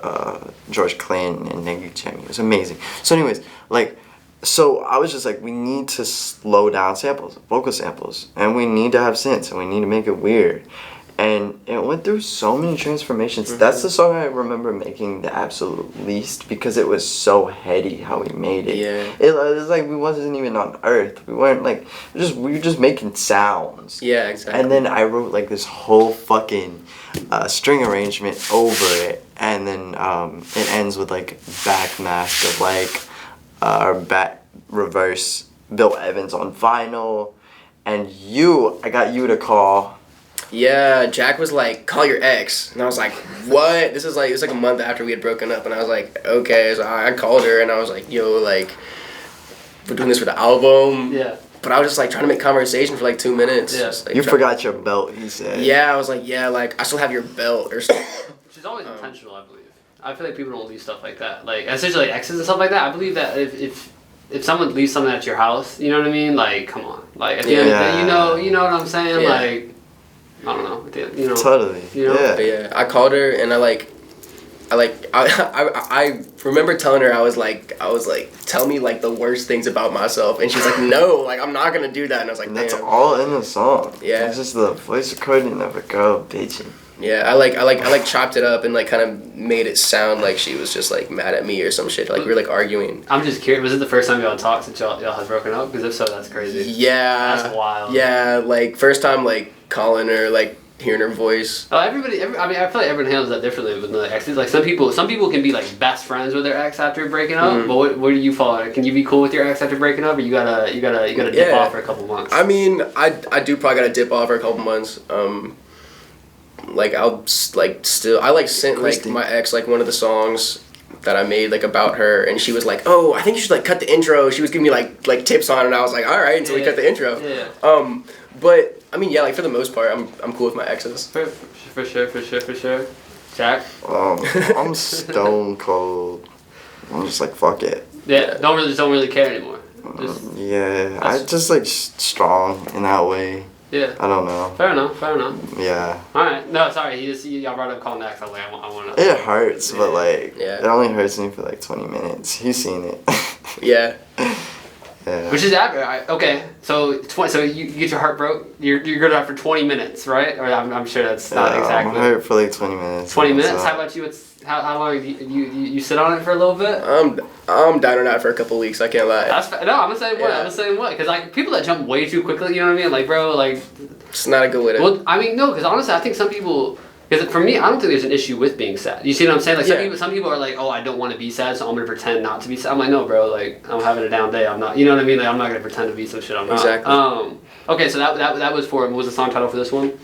George Clinton and Nick Frewin. It was amazing. So, anyways, like, so I was just like, we need to slow down samples, vocal samples, and we need to have synths, and we need to make it weird. And it went through so many transformations. That's the song I remember making the absolute least, because it was so heady how we made it. Yeah. It was like we wasn't even on Earth. We weren't like, we were just making sounds. Yeah, exactly. And then I wrote like this whole fucking string arrangement over it, and then it ends with like backmask of like back reverse Bill Evans on vinyl, and I got you to call. Yeah, Jack was like, call your ex. And I was like, what? It was like a month after we had broken up. And I was like, okay. So I called her and I was like, yo, like, we're doing this for the album. Yeah. But I was just like trying to make conversation for like 2 minutes. Yeah. Just, like, You forgot your belt, he said. Yeah, I was like, yeah, like, I still have your belt or something. Which is always intentional, I believe. I feel like people don't leave stuff like that. Like, especially like exes and stuff like that. I believe that if someone leaves something at your house, you know what I mean? Like, come on. Like, at the end of the day, you know what I'm saying? Yeah. Like, I don't know, you know. Totally. You know? Yeah. But yeah, I called her and I remember telling her I was like, tell me like the worst things about myself, and she's like, no, like I'm not gonna do that, and I was like, And that's damn. all in the song. Yeah. It's just the voice recording of a girl bitching. Yeah, I chopped it up and like kind of made it sound like she was just like mad at me or some shit. Like we were like arguing. I'm just curious, was it the first time y'all talked since y'all had broken up? Because if so, that's crazy. Yeah. That's wild. Yeah, like first time like calling her, like hearing her voice. Oh, I feel like everyone handles that differently with the exes. Like some people can be like best friends with their ex after breaking up. Mm-hmm. But where do you fall? Can you be cool with your ex after breaking up, or you gotta dip off for a couple months? I mean, I do probably gotta dip off for a couple months. Like I'll like still I like sent like my ex like one of the songs that I made like about her, and she was like, oh, I think you should like cut the intro. She was giving me like tips on it, and I was like, all right, until we cut the intro. Yeah. But I mean, yeah, like for the most part, I'm cool with my exes. For sure. Jack. I'm stone cold. I'm just like, fuck it. Yeah. Don't really care anymore. Yeah, I just like strong in that way. Yeah. I don't know. Fair enough. Yeah. Alright. No, sorry. Y'all brought up calling ex. I was like, I want to. It hurts, but like, Yeah. it only hurts me for like 20 minutes. He's seen it. Yeah. Yeah. Which is average. Okay. So you get your heart broke. You're good out for 20 minutes, right? Or I'm sure that's not exactly. I'm hurt for like 20 minutes. 20 minutes. How about you? How long do you sit on it for a little bit? I'm down on that for a couple weeks. I can't lie. No, I'm the same way. I'm the same way. Because like people that jump way too quickly, you know what I mean? Like, bro, like. It's not a good way to. Well, I mean, no, because honestly, I think some people. Because for me, I don't think there's an issue with being sad. You see what I'm saying? Like some people are like, oh, I don't want to be sad, so I'm gonna pretend not to be sad. I'm like, no, bro. Like I'm having a down day. I'm not. You know what I mean? Like I'm not gonna pretend to be some shit I'm not. Exactly. Okay, so that was for. What was the song title for this one?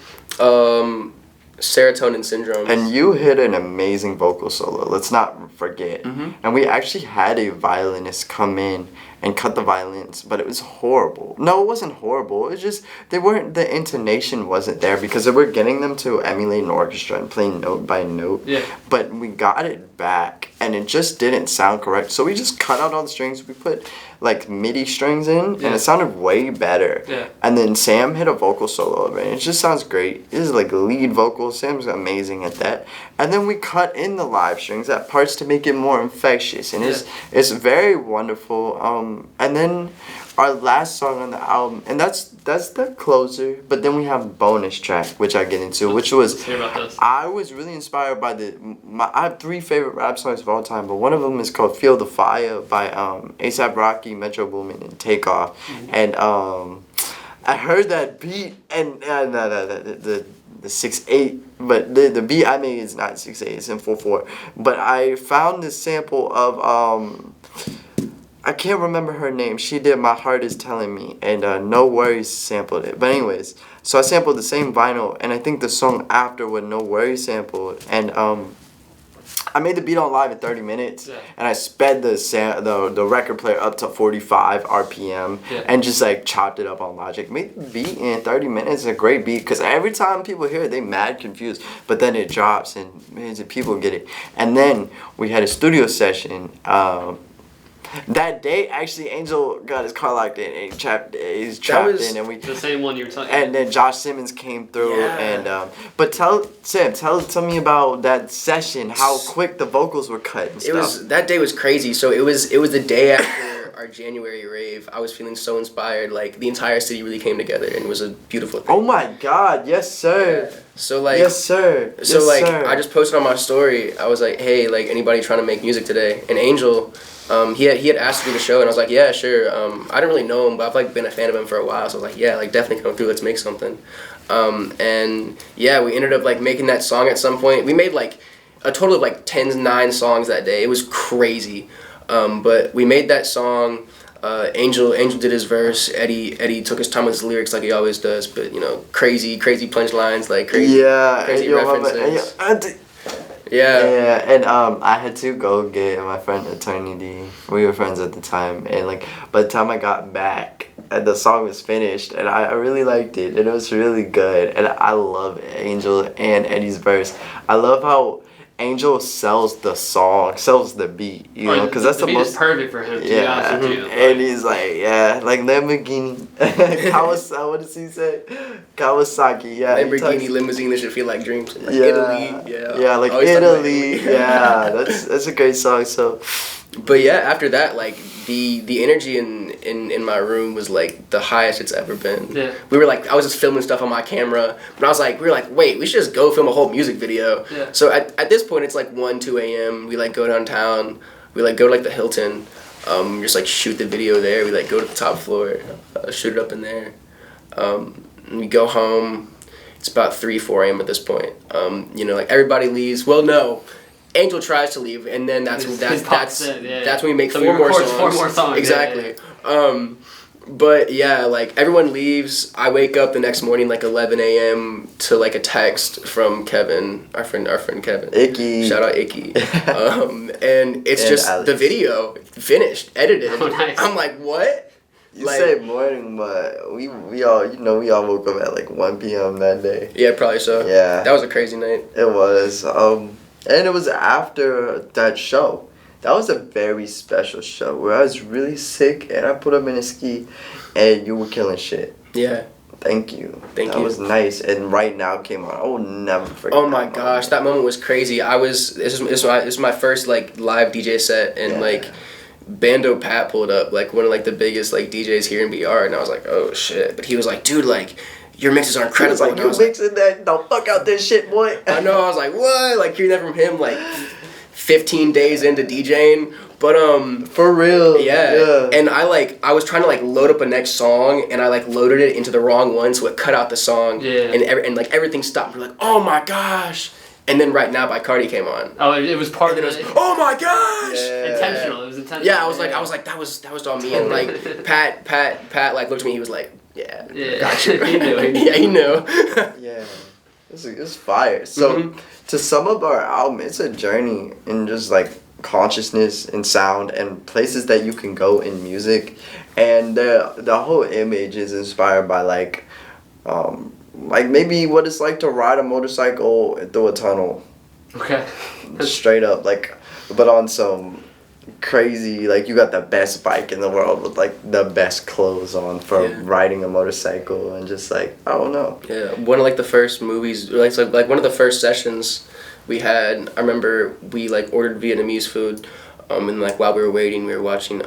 Serotonin Syndrome. And you hit an amazing vocal solo. Let's not forget. Mm-hmm. And we actually had a violinist come in and cut the violins, but it was horrible. No, it wasn't horrible. It was just the intonation wasn't there, because they were getting them to emulate an orchestra and play note by note. Yeah. But we got it back, and it just didn't sound correct. So we just cut out all the strings. We put like MIDI strings in, and Yeah. it sounded way better. Yeah. And then Sam hit a vocal solo of it, and it just sounds great. It is like lead vocal. Sam's amazing at that. And then we cut in the live strings at parts to make it more infectious, and it's very wonderful. And then our last song on the album, and that's the closer. But then we have a bonus track, which I get into, which was Let's hear about this. I was really inspired by I have 3 favorite rap songs of all time, but one of them is called "Feel the Fire" by A$AP Rocky, Metro Boomin, and Takeoff. And I heard that beat, and the 6/8, but the beat I made is not 6/8, it's in 4/4. But I found this sample of I can't remember her name. She did "My Heart Is Telling Me," and No Worries sampled it. But anyways, so I sampled the same vinyl, and I think the song after with No Worries sampled, and I made the beat on live in 30 minutes, and I sped the record player up to 45 RPM, and just like chopped it up on Logic. Made the beat in 30 minutes. A great beat, because every time people hear it, they mad confused, but then it drops and people get it. And then we had a studio session. That day, actually, Angel got his car locked in, and he's trapped in, and we the same one you were talking. And then Josh Simmons came through, and but tell me about that session. How quick the vocals were cut and stuff. That day was crazy. So it was the day after our January rave. I was feeling so inspired. Like the entire city really came together, and it was a beautiful thing. Oh my God! Yes, sir. Yeah. So like yes, sir. So yes, like sir. I just posted on my story. I was like, hey, like anybody trying to make music today? And Angel. He had asked to do the show, and I was like, yeah, sure. I didn't really know him, but I've like been a fan of him for a while, so I was like, yeah, like definitely come through, let's make something. And yeah, we ended up like making that song at some point. We made like a total of like 9 songs that day. It was crazy. But we made that song. Angel did his verse. Eddie took his time with his lyrics like he always does, but you know, crazy punchlines, like crazy references. Yeah, and I had to go get my friend Attorney D. We were friends at the time, and like by the time I got back, and the song was finished, and I really liked it, and it was really good, and I love Angel and Eddie's verse. I love how Angel sells the song, sells the beat, you know, because that's the beat most is perfect for him. To be yeah, honest with you. and he's like, like Lamborghini, Kawasaki. What does he say? Kawasaki, yeah. Lamborghini limousine that should feel like dreams. Like Italy, like Italy, yeah. That's a great song. So, but yeah, after that, like the energy in my room was like the highest it's ever been. Yeah. We were like, I was just filming stuff on my camera, but I was like, we were like, wait, we should just go film a whole music video. Yeah. So at this point, it's like 2 a.m. We like go downtown. We like go to like the Hilton. Just like shoot the video there. We like go to the top floor, shoot it up in there. We go home. It's about 3-4 a.m. at this point. You know, like everybody leaves. Well, no. Angel tries to leave, and then that's when we make so 4 more songs. 4 more songs. Exactly. But yeah, like everyone leaves. I wake up the next morning like 11 a.m. to like a text from Kevin, our friend Kevin. Icky. Shout out Icky. And it's just Alex. the video finished, edited. Oh, nice. I'm like, what? You like, say morning, but we all woke up at like 1 p.m. that day. Yeah, probably so. Yeah. That was a crazy night. It was. And it was after that show. That was a very special show where I was really sick and I put up in a ski and you were killing shit. Yeah. Thank you. Thank you. That was nice. And Right Now came on. I will never forget. Oh my gosh, that moment was crazy. This is my first like live DJ set, and like Bando Pat pulled up, like one of like the biggest like DJs here in BR, and I was like, oh shit. But he was like, dude, like your mixes are incredible. He was like, you mixing that? Don't fuck out this shit, boy. I know. I was like, what? Like hearing that from him, like 15 days into DJing. But for real. Yeah. And I was trying to like load up a next song, and I like loaded it into the wrong one, so it cut out the song. Yeah. And like everything stopped. We're like, oh my gosh. And then Right Now by Cardi came on. Oh, it was part of it. Oh my gosh! Yeah. Intentional. It was intentional. Yeah, I was like, that was all me. And like Pat like looked at me. He was like, yeah, got you. He knew. Yeah, he knew. Yeah, it's fire. So to sum up our album, it's a journey in just like consciousness and sound and places that you can go in music, and the whole image is inspired by like maybe what it's like to ride a motorcycle through a tunnel. Okay. Straight up, like, but on some crazy, like you got the best bike in the world with like the best clothes on for riding a motorcycle, and just like, I don't know. Yeah, one of like the first movies, like one of the first sessions we had, I remember we like ordered Vietnamese food. And like while we were waiting, we were watching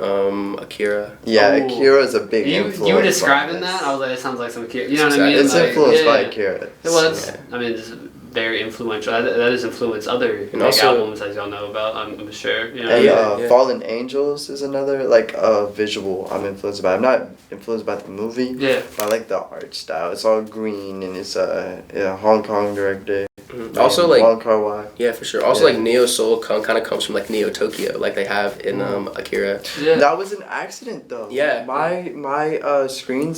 Akira. Yeah, Oh. Akira's a big influence. You were describing that? I was like, it sounds like some Akira. You know what I mean? It's like, influenced by Akira. Well, it's, I mean, it's very influential. That has influenced other And also, albums, as y'all know about, I'm sure. You know? And Fallen Angels is another, like, visual I'm influenced by. I'm not influenced by the movie, but I like the art style. It's all green, and it's a Hong Kong director. Also, like, Wong Kar-wai. Yeah, for sure. Also, like, Neo Soul kind of comes from like Neo Tokyo, like they have in Akira. Yeah. That was an accident, though. Yeah. My screen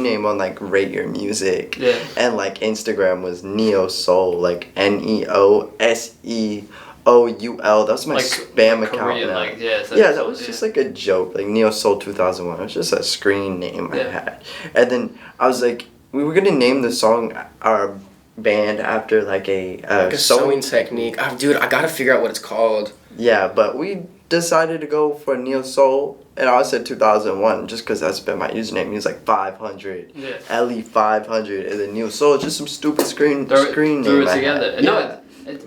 name on like Rate Your Music and like Instagram was Neo Soul, like NeoSeoul. That was my like, spam like account. Korean, now. like, That was just like a joke, like NeoSeoul 2001. It was just a screen name I had, and then I was like, we were gonna name the song our band after like a sewing technique. Dude, I gotta figure out what it's called. Yeah, but we decided to go for Neo Soul, and I said 2001 just because that's been my username. He was like 500, LE500, and then Neo Soul, just some stupid screen threw name. it together. No,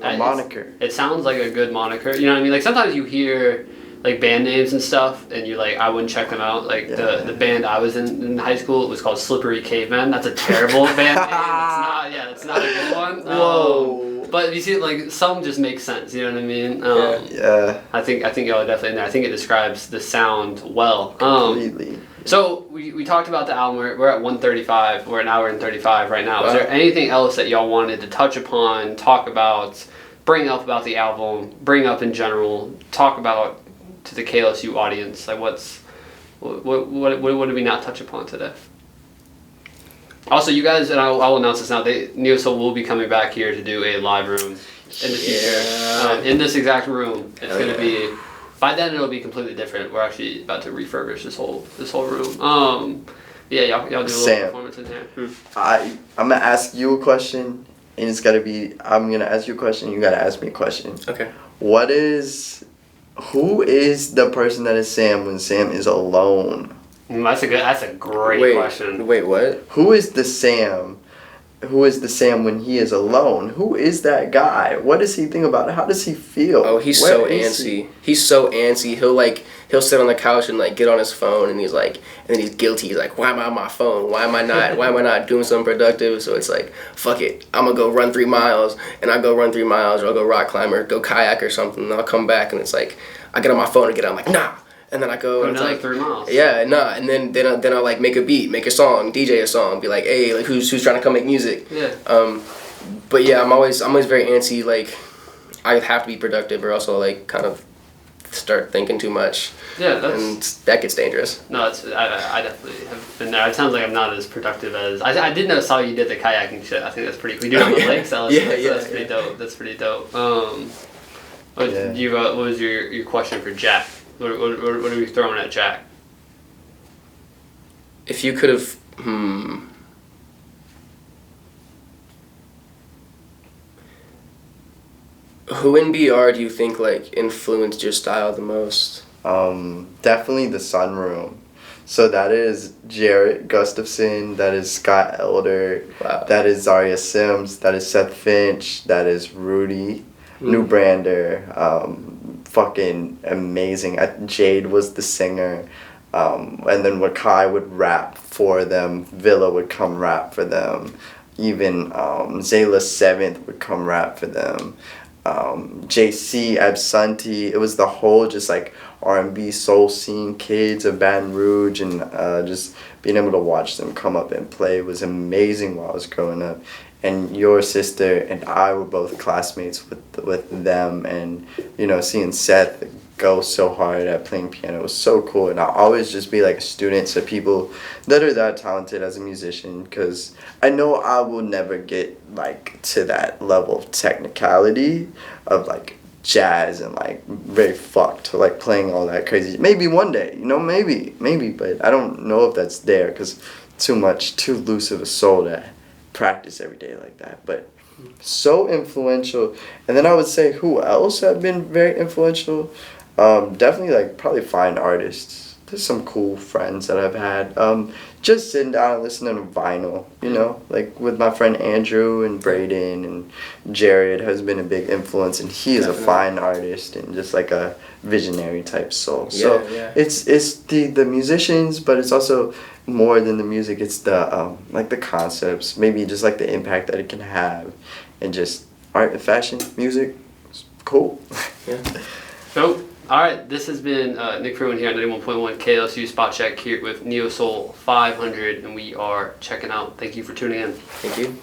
a moniker. It sounds like a good moniker. You know what I mean? Like sometimes you hear like band names and stuff, and you're like, I wouldn't check them out. Like the band I was in high school, it was called Slippery Cavemen. That's a terrible band name. It's not a good one. Whoa. But you see, like some just make sense. You know what I mean? I think y'all are definitely in there. I think it describes the sound well. Completely. So we talked about the album. We're at 1:35. We're an hour and 35 right now. Wow. Is there anything else that y'all wanted to touch upon, talk about, bring up about the album, bring up in general, talk about to the KLSU audience? Like what did we not touch upon today? Also, you guys, and I'll announce this now, NeoSeoul will be coming back here to do a live room in the future. In this exact room. It's going to be, by then it'll be completely different. We're actually about to refurbish this whole room. Y'all do a little performance in here. I'm going to ask you a question, and it's got to be, I'm going to ask you a question, you got to ask me a question. Okay. Who is the person that is Sam when Sam is alone? That's a great question. Wait, what? Who is the Sam? Who is the Sam when he is alone? Who is that guy? What does he think about it? How does he feel? Oh, he's so antsy. He's so antsy. He'll sit on the couch and like get on his phone, and he's like, and then he's guilty. He's like, why am I on my phone? Why am I not doing something productive? So it's like, fuck it, I'm gonna go run 3 miles, and I go run 3 miles, or I'll go rock climb, or go kayak or something, and I'll come back, and it's like, I get on my phone and I'm like, nah. And then I go and it's like 3 miles. Yeah, nah. And then I'll like make a beat, make a song, DJ a song, be like, hey, like who's trying to come make music? Yeah. But yeah, I'm always very antsy. Like, I have to be productive, or else I'll like kind of start thinking too much. Yeah, and that gets dangerous. No, I definitely have been there. It sounds like I'm not as productive as I did know. Saw you did the kayaking shit. I think that's pretty cool. You do it on the lake, so that's pretty dope. That's pretty dope. What was your question for Jack? What are we throwing at Jack? If you could have, who in BR do you think like influenced your style the most? Definitely the Sunroom. So that is Jarrett Gustafson, that is Scott Elder, that is Zaria Sims, that is Seth Finch, that is Rudy Newbrander, fucking amazing. Jade was the singer, and then Wakai would rap for them, Villa would come rap for them, even Zayla 7th would come rap for them, JC Absanti. It was the whole just like R&B soul scene kids of Baton Rouge, and just being able to watch them come up and play was amazing while I was growing up. And your sister and I were both classmates with them, and you know, seeing Seth go so hard at playing piano was so cool. And I'll always just be like a student to people that are that talented as a musician, because I know I will never get like to that level of technicality of like jazz and like very fucked like playing all that crazy. Maybe one day, you know, maybe, but I don't know if that's there, because too loose of a soul to practice every day like that. But so influential. And then I would say who else have been very influential. Definitely like probably find artists. There's some cool friends that I've had. Just sitting down and listening to vinyl, you know, like with my friend Andrew and Braden and Jared has been a big influence, and he is a fine artist and just like a visionary type soul. So it's the musicians, but it's also more than the music. It's the like the concepts, maybe just like the impact that it can have, and just art and fashion, music, it's cool. So, all right, this has been Nick Frewin here on 91.1 KLSU Spotcheck here with NeoSeoul500, and we are checking out. Thank you for tuning in. Thank you.